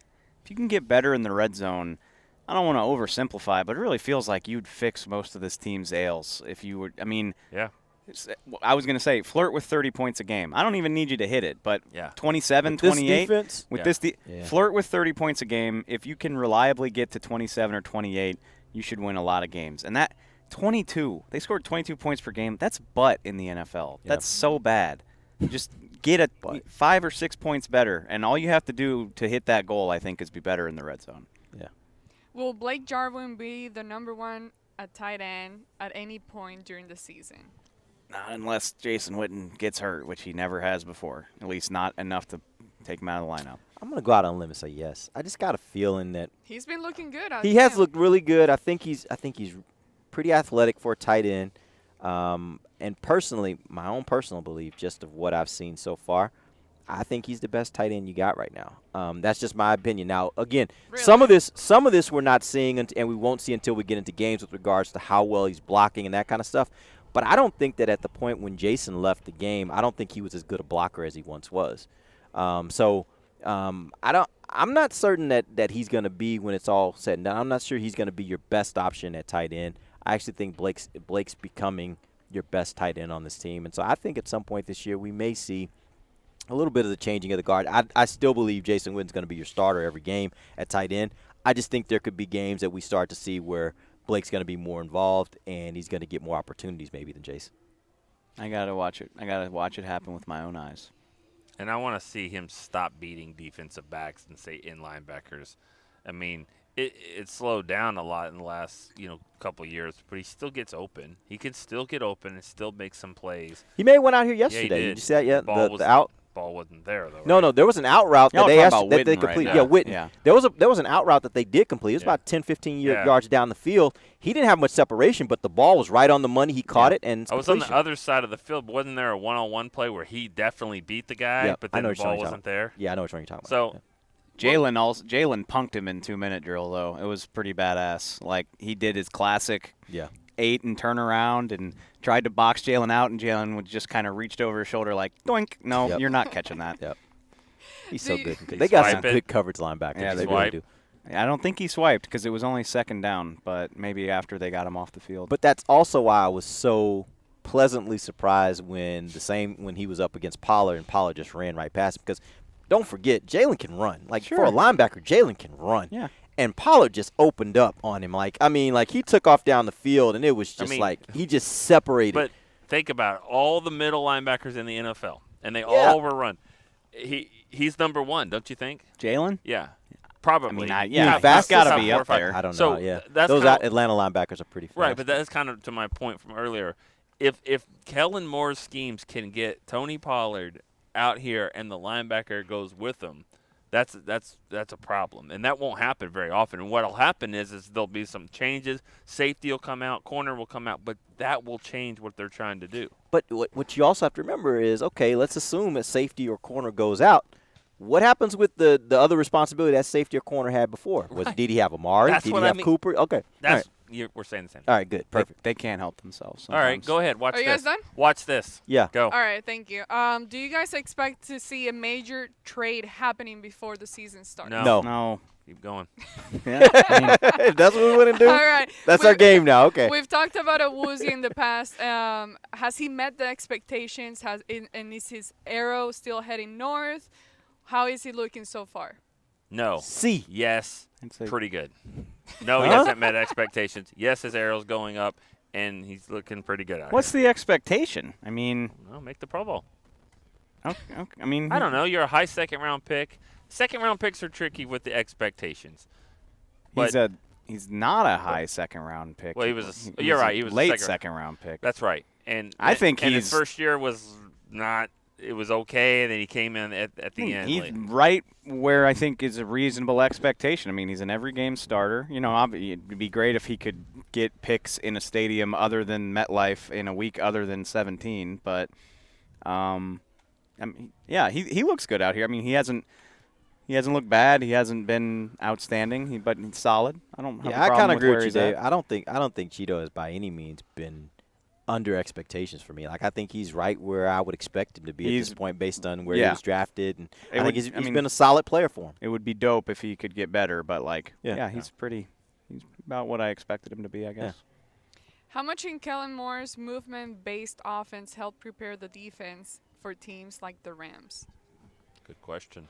If you can get better in the red zone, I don't want to oversimplify, but it really feels like you'd fix most of this team's ails if you were. I mean, I was going to say flirt with 30 points a game. I don't even need you to hit it, but 27, 28 with this flirt with 30 points a game. If you can reliably get to 27 or 28, you should win a lot of games. And that 22, they scored 22 points per game. That's butt in the NFL. That's so bad. Just get 5 or 6 points better, and all you have to do to hit that goal, I think, is be better in the red zone. Yeah. Will Blake Jarwin be the number 1 at tight end at any point during the season? Not unless Jason Witten gets hurt, which he never has before. At least not enough to take him out of the lineup. I'm going to go out on a limb and say yes. I just got a feeling that he's been looking good. He has looked really good. I think he's pretty athletic for a tight end. And personally, my own personal belief, just of what I've seen so far, I think he's the best tight end you got right now. That's just my opinion. Now, again, Really? some of this we're not seeing, and we won't see until we get into games with regards to how well he's blocking and that kind of stuff. But I don't think that at the point when Jason left the game, I don't think he was as good a blocker as he once was. I'm not certain that he's going to be, when it's all said and done, I'm not sure he's going to be your best option at tight end. I actually think Blake's becoming your best tight end on this team. And so I think at some point this year we may see a little bit of the changing of the guard. I still believe Jason Witten's going to be your starter every game at tight end. I just think there could be games that we start to see where Blake's going to be more involved and he's going to get more opportunities maybe than Jason. I got to watch it. I got to watch it happen with my own eyes. And I want to see him stop beating defensive backs and say in linebackers. I mean, it slowed down a lot in the last couple years, but he still gets open. He can still get open and still make some plays. He may have went out here yesterday. Yeah, he did. Did you see that yet? The out. Ball wasn't there though. No, there was an out route that they asked that they completed. Right yeah, Witten. Yeah. There was an out route that they did complete. It was about 10, 15 yards down the field. He didn't have much separation, but the ball was right on the money. He caught it, and I was on the other side of the field. Wasn't there a one-on-one play where he definitely beat the guy, but then the ball wasn't there? Yeah, I know what you're talking about. So Jalen punked him in 2-minute drill, though. It was pretty badass. Like, he did his classic 8 and turn around and tried to box Jalen out, and Jalen would just kind of reached over his shoulder like, doink. No, you're not catching that. He's so good. They got some good coverage linebackers. Yeah, they really do. I don't think he swiped because it was only second down, but maybe after they got him off the field. But that's also why I was so pleasantly surprised when he was up against Pollard and Pollard just ran right past him, because don't forget, Jalen can run. Like, for a linebacker, Jalen can run. Yeah. And Pollard just opened up on him. He took off down the field, and it was just he just separated. But think about it. All the middle linebackers in the NFL, and they all were run. He's number one, don't you think? Jalen? Yeah. Probably. He's got to be up there. I don't know. So yeah. That's Those Atlanta linebackers are pretty fast. Right, but that's kind of to my point from earlier. If Kellen Moore's schemes can get Tony Pollard out here and the linebacker goes with him, that's a problem, and that won't happen very often. And what'll happen is there'll be some changes. Safety will come out, corner will come out, but that will change what they're trying to do. But what you also have to remember is, okay, let's assume that safety or corner goes out. What happens with the other responsibility that safety or corner had before? Did he have Amari? That's did what he have I mean. Cooper? Okay, We're saying the same thing. All right, good, perfect. They can't help themselves sometimes. All right, go ahead. Watch Are this. you guys done? Watch this. Yeah. Go. All right, thank you. Do you guys expect to see a major trade happening before the season starts? No. Keep going. If that's what we want to do, all right. that's our game now. Okay. We've talked about Awuzie in the past. Has he met the expectations? And is his arrow still heading north? How is he looking so far? No. C. Yes. Pretty good. No, he hasn't met expectations. Yes, his arrow's going up, and he's looking pretty good out What's the expectation? I mean, make the Pro Bowl. Okay, I mean, I don't know. You're a high second-round pick. Second-round picks are tricky with the expectations. But he's not a high second-round pick. Well, you're right. He was late a second-round pick. That's right. And I think his first year was not. It was okay, and then he came in at the end. He's right where I think is a reasonable expectation. I mean, he's an every-game starter. It'd be great if he could get picks in a stadium other than MetLife in a week other than 17. But, he looks good out here. I mean, he hasn't looked bad. He hasn't been outstanding, but he's solid. I don't have a problem kind of with agree where with you, he's Dave. at. I don't think Cheeto has by any means been under expectations for me. I think he's right where I would expect him to be at this point based on where he was drafted, and I think he's been a solid player for him. It would be dope if he could get better, but he's about what I expected him to be, I guess. How much can Kellen Moore's movement-based offense help prepare the defense for teams like the Rams? Good question.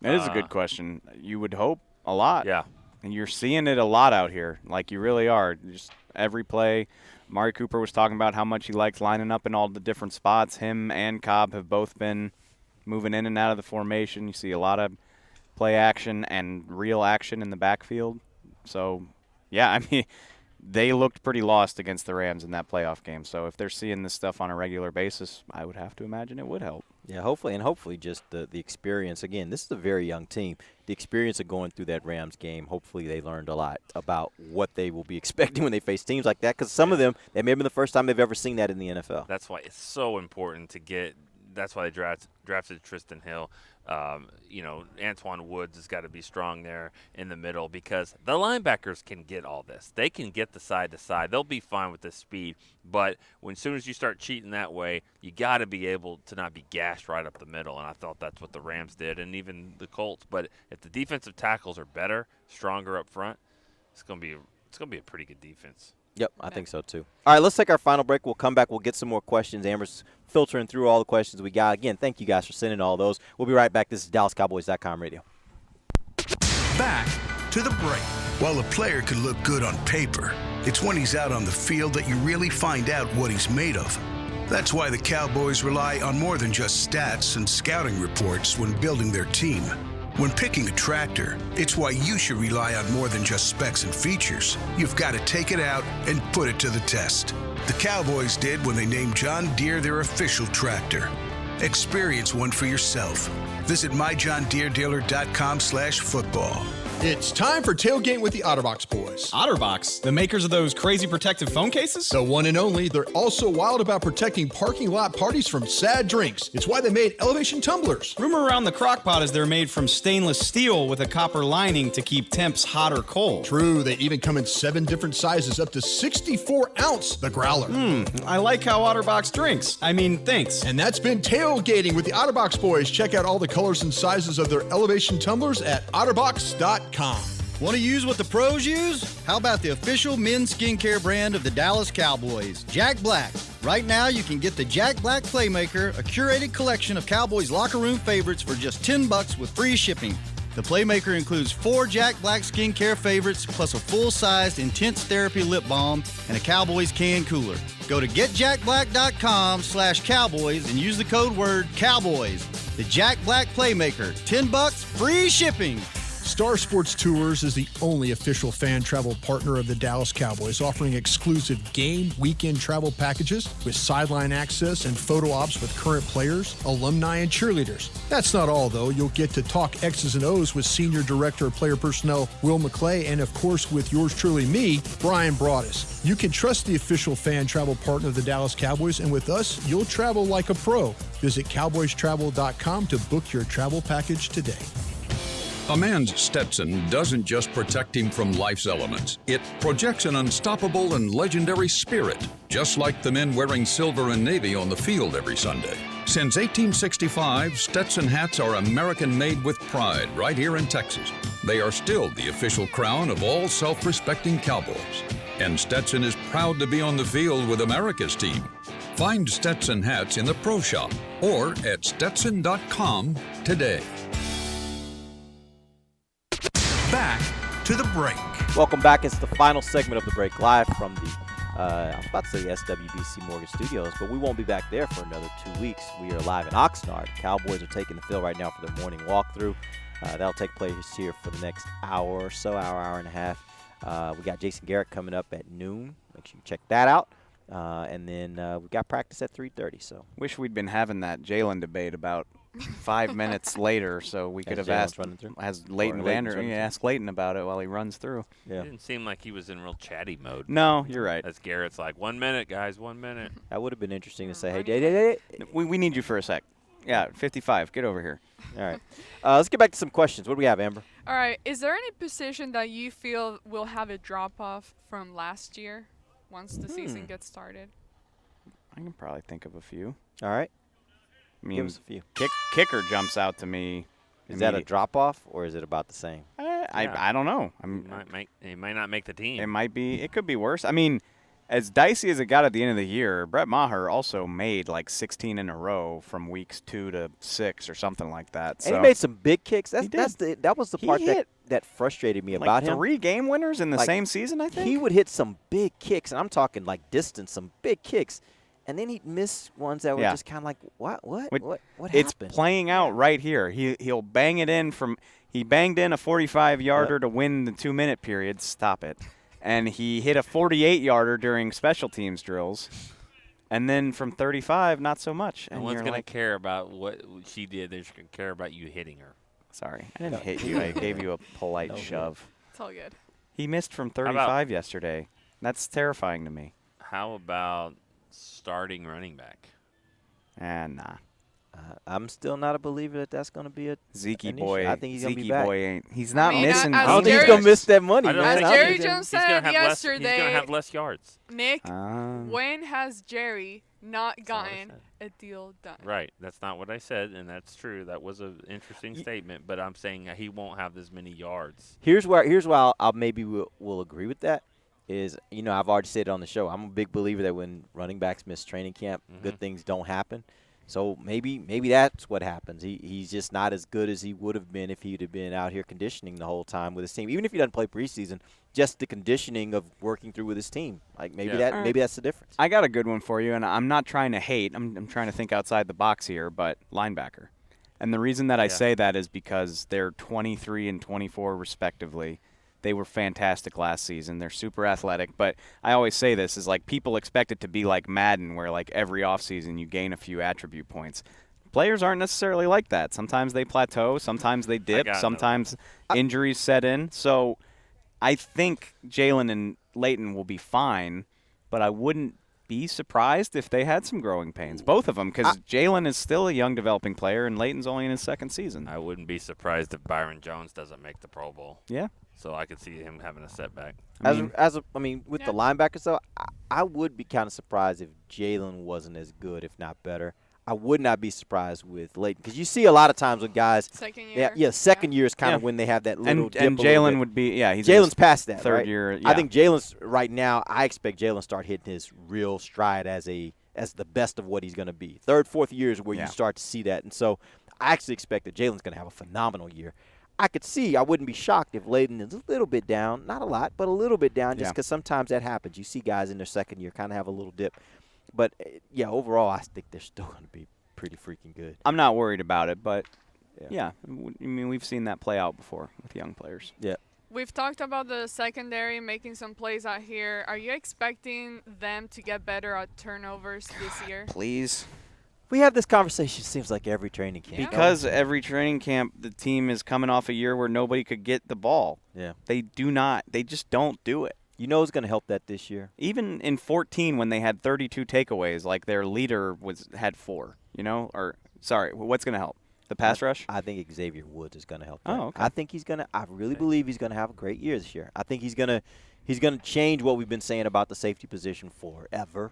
That is a good question. You would hope a lot. Yeah. And you're seeing it a lot out here, like you really are. Just every play. Amari Cooper was talking about how much he likes lining up in all the different spots. Him and Cobb have both been moving in and out of the formation. You see a lot of play action and real action in the backfield. So, yeah, I mean, they looked pretty lost against the Rams in that playoff game. So if they're seeing this stuff on a regular basis, I would have to imagine it would help. Yeah, hopefully just the experience. Again, this is a very young team. The experience of going through that Rams game, hopefully they learned a lot about what they will be expecting when they face teams like that, because some of them, that may have been the first time they've ever seen that in the NFL. That's why it's so important to get that's why they drafted Tristan Hill. Antoine Woods has got to be strong there in the middle because the linebackers can get all this. They can get the side to side. They'll be fine with the speed. But as soon as you start cheating that way, you got to be able to not be gashed right up the middle. And I thought that's what the Rams did, and even the Colts. But if the defensive tackles are better, stronger up front, it's gonna be a pretty good defense. Yep, I think so too. All right, let's take our final break. We'll come back. We'll get some more questions. Amber's filtering through all the questions we got. Again, thank you guys for sending all those. We'll be right back. This is DallasCowboys.com radio. Back to the break. While a player could look good on paper, it's when he's out on the field that you really find out what he's made of. That's why the Cowboys rely on more than just stats and scouting reports when building their team. When picking a tractor, it's why you should rely on more than just specs and features. You've got to take it out and put it to the test. The Cowboys did when they named John Deere their official tractor. Experience one for yourself. Visit myjohndeeredealer.com/football. It's time for Tailgate with the OtterBox boys. OtterBox? The makers of those crazy protective phone cases? The one and only. They're also wild about protecting parking lot parties from sad drinks. It's why they made elevation tumblers. Rumor around the crock pot is they're made from stainless steel with a copper lining to keep temps hot or cold. True. They even come in 7 different sizes, up to 64 ounce, the growler. I like how OtterBox drinks. Thinks. And that's been Tailgating with the OtterBox boys. Check out all the colors and sizes of their elevation tumblers at otterbox.com. Want to use what the pros use? How about the official men's skincare brand of the Dallas Cowboys, Jack Black? Right now, you can get the Jack Black Playmaker, a curated collection of Cowboys locker room favorites for just $10 with free shipping. The Playmaker includes 4 Jack Black skincare favorites, plus a full-sized Intense Therapy lip balm and a Cowboys can cooler. Go to getjackblack.com/Cowboys and use the code word Cowboys. The Jack Black Playmaker, $10, free shipping. Star Sports Tours is the only official fan travel partner of the Dallas Cowboys, offering exclusive game weekend travel packages with sideline access and photo ops with current players, alumni, and cheerleaders. That's not all, though. You'll get to talk X's and O's with Senior Director of Player Personnel Will McClay, and of course with yours truly, me, Brian Broaddus. You can trust the official fan travel partner of the Dallas Cowboys, and with us, you'll travel like a pro. Visit cowboystravel.com to book your travel package today. A man's Stetson doesn't just protect him from life's elements. It projects an unstoppable and legendary spirit, just like the men wearing silver and navy on the field every Sunday. Since 1865, Stetson hats are American-made with pride right here in Texas. They are still the official crown of all self-respecting Cowboys. And Stetson is proud to be on the field with America's team. Find Stetson hats in the Pro Shop or at Stetson.com today. Back to the break. Welcome back. It's the final segment of the break, live from the, I was about to say SWBC Morgan Studios, but we won't be back there for another 2 weeks. We are live in Oxnard. Cowboys are taking the field right now for their morning walkthrough. That'll take place here for the next hour or so, hour and a half. We got Jason Garrett coming up at noon. Make sure you check that out. And then we got practice at 3:30. So wish we'd been having that Jalen debate about 5 minutes later, so we could have asked ask Leighton about it while he runs through. Yeah, it didn't seem like he was in real chatty mode. No, you're right. As Garrett's like, 1 minute, guys, 1 minute. That would have been interesting to say, hey, we need you for a sec. Yeah, 55, get over here. All right. Let's get back to some questions. What do we have, Amber? All right. Is there any position that you feel will have a drop-off from last year once the season gets started? I can probably think of a few. All right. I mean, give us a few. Kicker jumps out to me. Is that a drop-off, or is it about the same? I don't know. He might not make the team. It might be. It could be worse. I mean, as dicey as it got at the end of the year, Brett Maher also made like 16 in a row from weeks 2 to 6 or something like that. And he made some big kicks. That was the part hit that frustrated me like about him. 3 game winners in the same season, I think. He would hit some big kicks, and I'm talking like distance, some big kicks. And then he'd miss ones that were just kind of like, what happened? It's playing out right here. He'll bang it in from – he banged in a 45-yarder to win the 2-minute period. Stop it. And he hit a 48-yarder during special teams drills. And then from 35, not so much. No one's going to care about what she did. They're just going to care about you hitting her. Sorry. I didn't hit you. I gave you a polite shove. It's all good. He missed from 35 yesterday. That's terrifying to me. How about – starting running back? Nah. I'm still not a believer that that's going to be a Zeke boy. boy. I think he's going to be Zeke back. boy ain't. He's not missing. I don't think he's going to miss that money, I don't man. think As he Jerry is. Jones He's gonna said have yesterday, he's going to have less yards. Nick, when has Jerry not gotten a deal done? Right. That's not what I said, and that's true. That was an interesting statement, but I'm saying he won't have as many yards. Here's where I'll maybe will agree with that. Is, I've already said it on the show. I'm a big believer that when running backs miss training camp, good things don't happen. So maybe that's what happens. He's just not as good as he would have been if he'd have been out here conditioning the whole time with his team. Even if he doesn't play preseason, just the conditioning of working through with his team. Like maybe that's the difference. I got a good one for you, and I'm not trying to hate. I'm trying to think outside the box here, but linebacker. And the reason that I say that is because they're 23 and 24 respectively. They were fantastic last season. They're super athletic. But I always say this is like people expect it to be like Madden where like every offseason you gain a few attribute points. Players aren't necessarily like that. Sometimes they plateau. Sometimes they dip. Sometimes injuries set in. So I think Jalen and Leighton will be fine, but I wouldn't be surprised if they had some growing pains, both of them, because Jalen is still a young developing player and Leighton's only in his second season. I wouldn't be surprised if Byron Jones doesn't make the Pro Bowl. Yeah. So I could see him having a setback. With the linebackers, though, I would be kind of surprised if Jalen wasn't as good, if not better. I would not be surprised with Leighton because you see a lot of times with guys. Second year. Second year is kind of when they have that little dip. And Jalen would be, he's Jalen's past that. Third right? year. Yeah. I think Jalen's right now. I expect Jalen to start hitting his real stride as the best of what he's going to be. Third, fourth year is where you start to see that, and so I actually expect that Jalen's going to have a phenomenal year. I wouldn't be shocked if Leighton is a little bit down, not a lot, but a little bit down, just because sometimes that happens. You see guys in their second year kind of have a little dip, but overall, I think they're still going to be pretty freaking good. I'm not worried about it, but I mean, we've seen that play out before with young players. Yeah. We've talked about the secondary making some plays out here. Are you expecting them to get better at turnovers this year? Please. We have this conversation, seems like every training camp. Because every training camp, the team is coming off a year where nobody could get the ball. Yeah. They just don't do it. You know who's going to help that this year? Even in 14 when they had 32 takeaways, like their leader had 4, what's going to help? The pass rush? I think Xavier Woods is going to help that. Oh, okay. I think he's going to – I really believe he's going to have a great year this year. I think he's going to change what we've been saying about the safety position forever,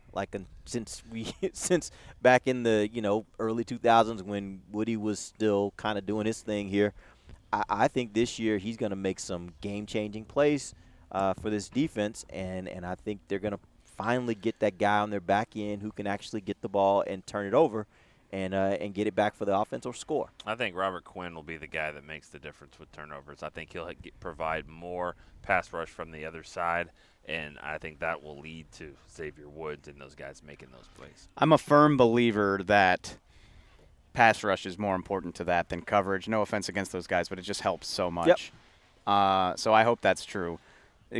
since back in the early 2000s when Woody was still kind of doing his thing here. I think this year he's going to make some game-changing plays for this defense, and I think they're going to finally get that guy on their back end who can actually get the ball and turn it over and get it back for the offense or score. I think Robert Quinn will be the guy that makes the difference with turnovers. I think he'll provide more pass rush from the other side, and I think that will lead to Xavier Woods and those guys making those plays. I'm a firm believer that pass rush is more important to that than coverage. No offense against those guys, but it just helps so much. Yep. So I hope that's true.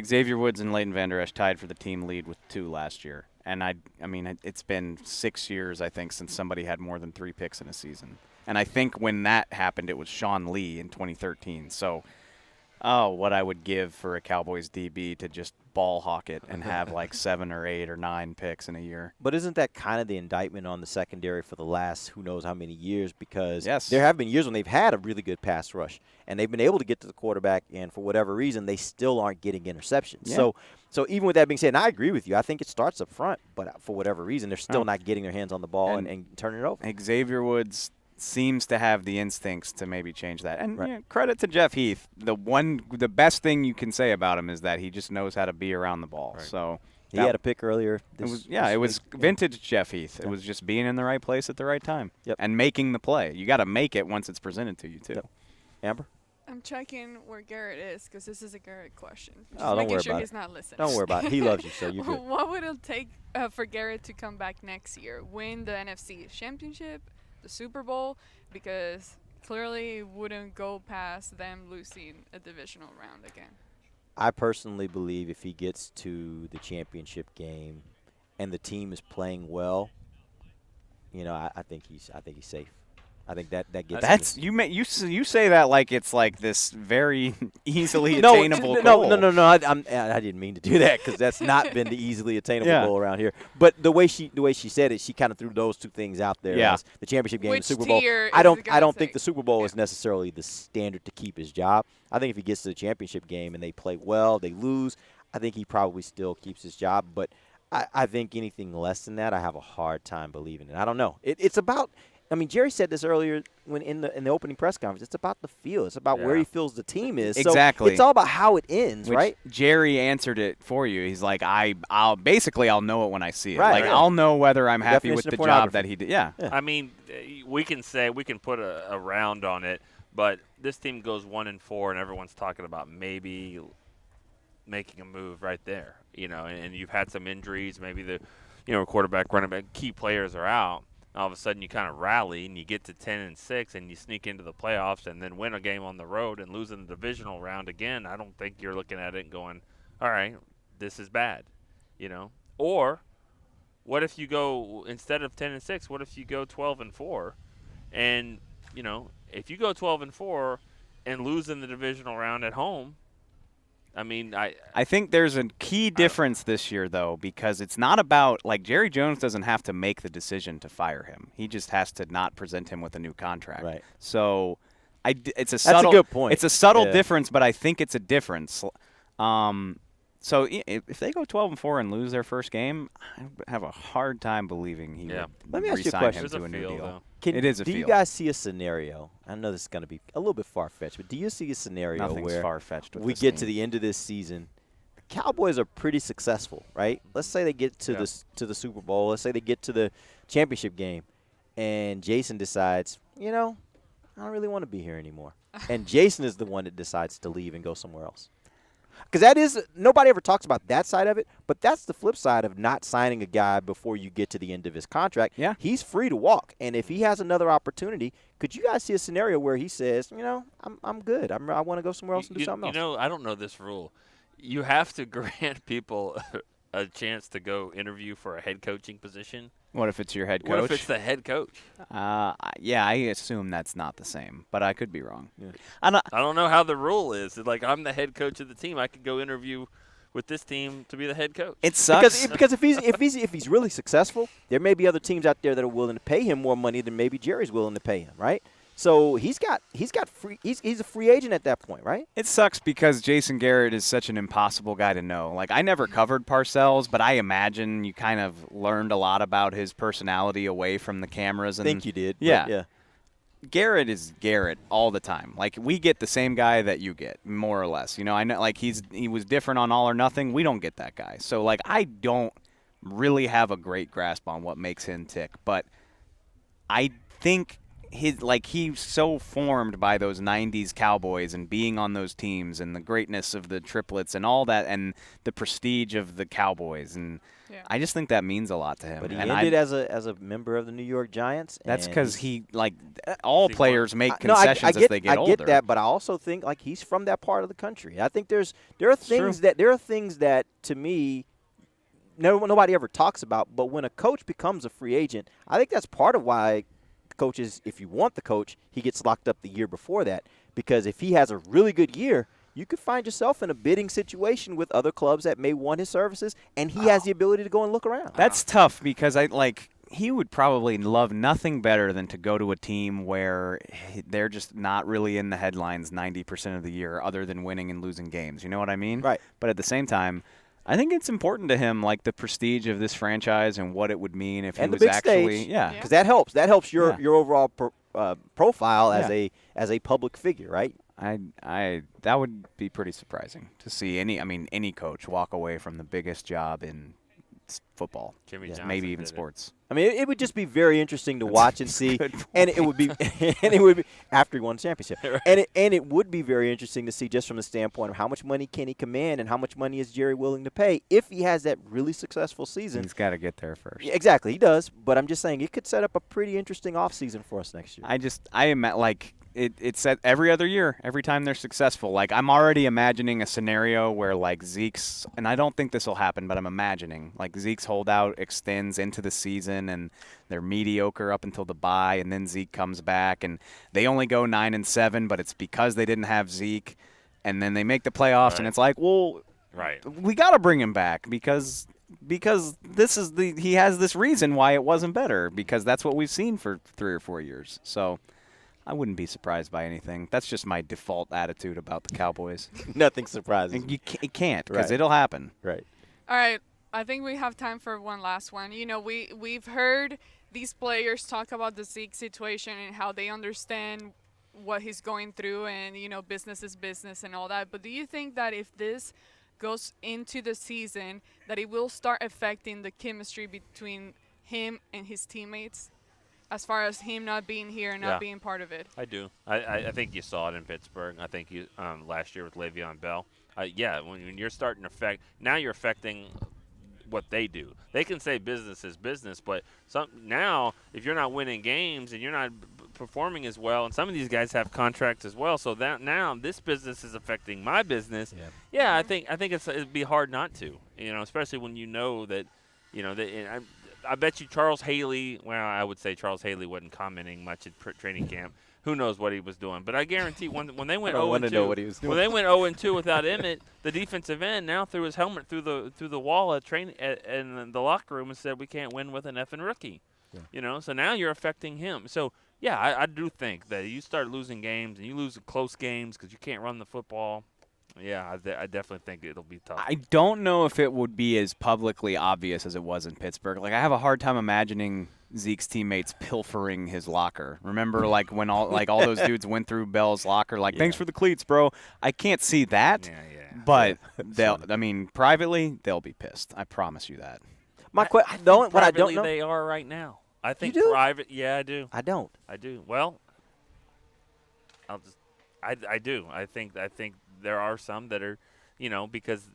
Xavier Woods and Leighton Vander Esch tied for the team lead with 2 last year. And I mean, it's been 6 years, I think, since somebody had more than 3 picks in a season. And I think when that happened, it was Sean Lee in 2013. So, what I would give for a Cowboys DB to just ball hawk it and have like 7 or 8 or 9 picks in a year. But isn't that kind of the indictment on the secondary for the last who knows how many years? Because yes, there have been years when they've had a really good pass rush, and they've been able to get to the quarterback, and for whatever reason, they still aren't getting interceptions. Yeah. So even with that being said, and I agree with you, I think it starts up front, but for whatever reason, they're still not getting their hands on the ball and turning it over. Xavier Woods seems to have the instincts to maybe change that. And credit to Jeff Heath. The best thing you can say about him is that he just knows how to be around the ball. Right. So he had a pick earlier. It was vintage Jeff Heath. It was just being in the right place at the right time and making the play. You got to make it once it's presented to you too. Yep. Amber? I'm checking where Garrett is because this is a Garrett question. Just don't making worry sure about he's it. not listening. Don't worry about it. He loves you, so you're good. What would it take for Garrett to come back next year? Win the NFC Championship, the Super Bowl? Because clearly it wouldn't go past them losing a divisional round again. I personally believe if he gets to the championship game and the team is playing well, I think he's safe. I think that gets. That's you say that like it's like this very easily attainable goal. No. I didn't mean to do that because that's not been the easily attainable goal around here. But the way she said it, she kind of threw those two things out there. Yeah. As the championship game, Which the Super Bowl. tier I don't is think the Super Bowl is necessarily the standard to keep his job. I think if he gets to the championship game and they play well, they lose, I think he probably still keeps his job. But I think anything less than that, I have a hard time believing it. I don't know. It's about. I mean, Jerry said this earlier when in the opening press conference. It's about the feel. It's about where he feels the team is. Exactly. So it's all about how it ends, right? Jerry answered it for you. He's like, I'll know it when I see it. Right, I'll know whether I'm happy with Definition the of job pornography. that he did. Yeah. I mean, we can put a round on it, but this team goes 1-4, and everyone's talking about maybe making a move right there. And you've had some injuries. Maybe the quarterback, running back, key players are out. All of a sudden you kind of rally and you get to 10-6 and you sneak into the playoffs and then win a game on the road and lose in the divisional round again. I don't think you're looking at it and going, all right, this is bad, Or what if you go, instead of 10-6, what if you go 12-4? And, if you go 12-4 and lose in the divisional round at home, I mean, I think there's a key difference this year, though, because it's not about, Jerry Jones doesn't have to make the decision to fire him. He just has to not present him with a new contract. Right. So it's a That's subtle, a good point. It's a subtle difference, but I think it's a difference. So if they go 12-4 and lose their first game, I have a hard time believing he would Let me ask you a re-sign question. him to a new deal. It is a feel. Do you guys see a scenario? I know this is going to be a little bit far-fetched, but do you see a scenario Nothing's where far-fetched with we this get team. to the end of this season, the Cowboys are pretty successful, right? Let's say they get to the Super Bowl. Let's say they get to the championship game, and Jason decides, I don't really want to be here anymore. And Jason is the one that decides to leave and go somewhere else. Because that is – nobody ever talks about that side of it, but that's the flip side of not signing a guy before you get to the end of his contract. Yeah. He's free to walk. And if he has another opportunity, could you guys see a scenario where he says, I'm good. I want to go somewhere else and do something else? I don't know this rule. You have to grant people a chance to go interview for a head coaching position. What if it's your head coach? What if it's the head coach? I assume that's not the same, but I could be wrong. Yeah. I don't know how the rule is. I'm the head coach of the team. I could go interview with this team to be the head coach. It sucks because if he's really successful, there may be other teams out there that are willing to pay him more money than maybe Jerry's willing to pay him, right? So he's a free agent at that point, right? It sucks because Jason Garrett is such an impossible guy to know. I never covered Parcells, but I imagine you kind of learned a lot about his personality away from the cameras. I think you did. Yeah. Garrett is Garrett all the time. We get the same guy that you get, more or less. I know he was different on All or Nothing. We don't get that guy. So I don't really have a great grasp on what makes him tick, but I think he's so formed by those 90s Cowboys and being on those teams and the greatness of the triplets and all that and the prestige of the Cowboys, and I just think that means a lot to him. But he ended as a member of the New York Giants. That's because he all players make concessions as they get older. I get that, but I also think he's from that part of the country. I think there are things that to me nobody ever talks about. But when a coach becomes a free agent, I think that's part of why coaches, if you want the coach, he gets locked up the year before that. Because if he has a really good year, you could find yourself in a bidding situation with other clubs that may want his services, and he has the ability to go and look around. That's tough because he would probably love nothing better than to go to a team where they're just not really in the headlines 90% of the year other than winning and losing games. You know what I mean? Right. But at the same time, I think it's important to him, the prestige of this franchise and what it would mean if he was actually, because that helps. That helps your overall profile as a public figure, right? That would be pretty surprising to see any coach walk away from the biggest job in football, maybe even sports. I mean, it would just be very interesting to watch and see, and it would be after he won the championship, right. and it would be very interesting to see just from the standpoint of how much money can he command and how much money is Jerry willing to pay if he has that really successful season. He's got to get there first. Yeah, exactly, he does. But I'm just saying it could set up a pretty interesting offseason for us next year. it's every other year, every time they're successful. Like, I'm already imagining a scenario where, like, Zeke's – and I don't think this will happen, but I'm imagining. Like, Zeke's holdout extends into the season, and they're mediocre up until the bye, and then Zeke comes back, and they only go 9-7, but it's because they didn't have Zeke. And then they make the playoffs, and it's like, well, we got to bring him back because this is he has this reason why it wasn't better, because that's what we've seen for 3 or 4 years. So I wouldn't be surprised by anything. That's just my default attitude about the Cowboys. Nothing surprises me. It can't, because it'll happen. Right. All right. I think we have time for one last one. You know, we've heard these players talk about the Zeke situation and how they understand what he's going through, and, you know, business is business and all that. But do you think that if this goes into the season, that it will start affecting the chemistry between him and his teammates, as far as him not being here and not being part of it? I do. I think you saw it in Pittsburgh. I think you last year with Le'Veon Bell. When you're starting to affect – now you're affecting what they do. They can say business is business, but now if you're not winning games and you're not performing as well, and some of these guys have contracts as well, so that now this business is affecting my business. I think it'd be hard not to, you know, especially when you know that, you know, that I bet you Charles Haley. Well, I would say Charles Haley wasn't commenting much at training camp. Who knows what he was doing? But I guarantee when they went 0-2, when they went 0-2 without Emmett, the defensive end now threw his helmet through the wall at in the locker room and said, "We can't win with an effing rookie." Yeah. You know, so now you're affecting him. So yeah, I do think that you start losing games and you lose close games because you can't run the football. Yeah, I definitely think it'll be tough. I don't know if it would be as publicly obvious as it was in Pittsburgh. Like, I have a hard time imagining Zeke's teammates pilfering his locker. Remember, like, when all those dudes went through Bell's locker, like, thanks for the cleats, bro. I can't see that. But privately, they'll be pissed. I promise you that. What I don't know. They are right now. I think you do? private. Yeah, I do. I don't. I do. Well, I do. I think there are some that are, you know, because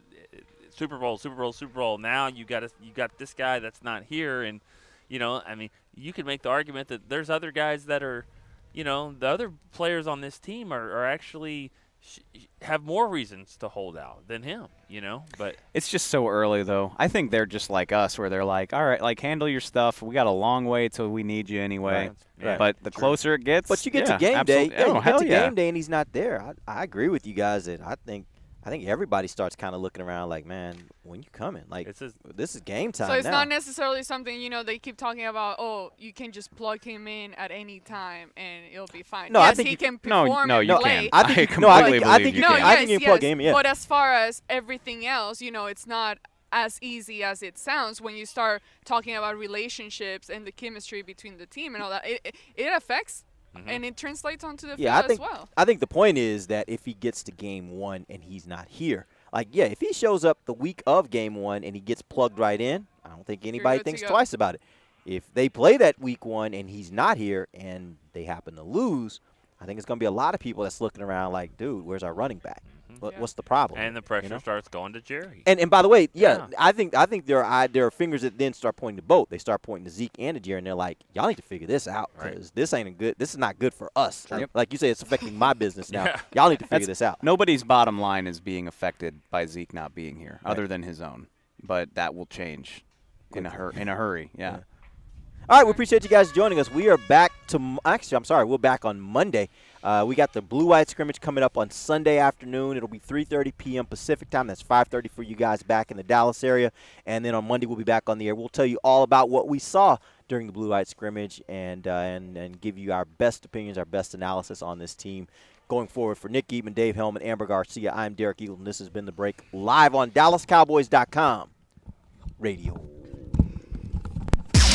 Super Bowl. Now you got this guy that's not here, and, you know, I mean, you could make the argument that there's other guys that are, you know, the other players on this team are actually have more reasons to hold out than him, you know. But it's just so early, though. I think they're just like us, where they're like, all right, like, handle your stuff. We got a long way till we need you anyway. Right. But the closer it gets, but you get to game day. Oh, you get to game day and he's not there. I agree with you guys that I think everybody starts kind of looking around like, man, when you coming? Like, this is game time. So it's now. not necessarily something, you know, they keep talking about, oh, you can just plug him in at any time and it'll be fine. No, yes, I think he can perform no, you play. can. I think you can. I think you can plug him in. Yeah. But as far as everything else, you know, it's not as easy as it sounds when you start talking about relationships and the chemistry between the team and all that. It affects. Mm-hmm. And it translates onto the field as well. I think the point is that if he gets to game one and he's not here, like, yeah, if he shows up the week of game one and he gets plugged right in, I don't think anybody thinks twice about it. If they play that week one and he's not here and they happen to lose, I think it's going to be a lot of people that's looking around like, dude, where's our running back? What's the problem? And the pressure starts going to Jerry. And by the way, I think there are fingers that then start pointing to both. They start pointing to Zeke and to Jerry, and they're like, y'all need to figure this out because this is not good for us. Like you say, it's affecting my business now. Y'all need to figure this out. Nobody's bottom line is being affected by Zeke not being here, other than his own. But that will change in a hurry. Yeah. All right, we appreciate you guys joining us. We are back we're back on Monday. We got the blue-white scrimmage coming up on Sunday afternoon. It'll be 3:30 p.m. Pacific time. That's 5:30 for you guys back in the Dallas area. And then on Monday we'll be back on the air. We'll tell you all about what we saw during the blue-white scrimmage and give you our best opinions, our best analysis on this team going forward. For Nick Eatman, Dave Hellman, Amber Garcia, I'm Derek Eagleton. This has been The Break live on DallasCowboys.com radio.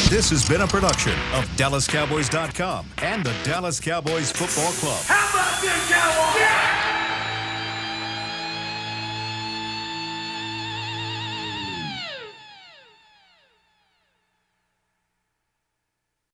This has been a production of DallasCowboys.com and the Dallas Cowboys Football Club. How about this, Cowboys? Yeah!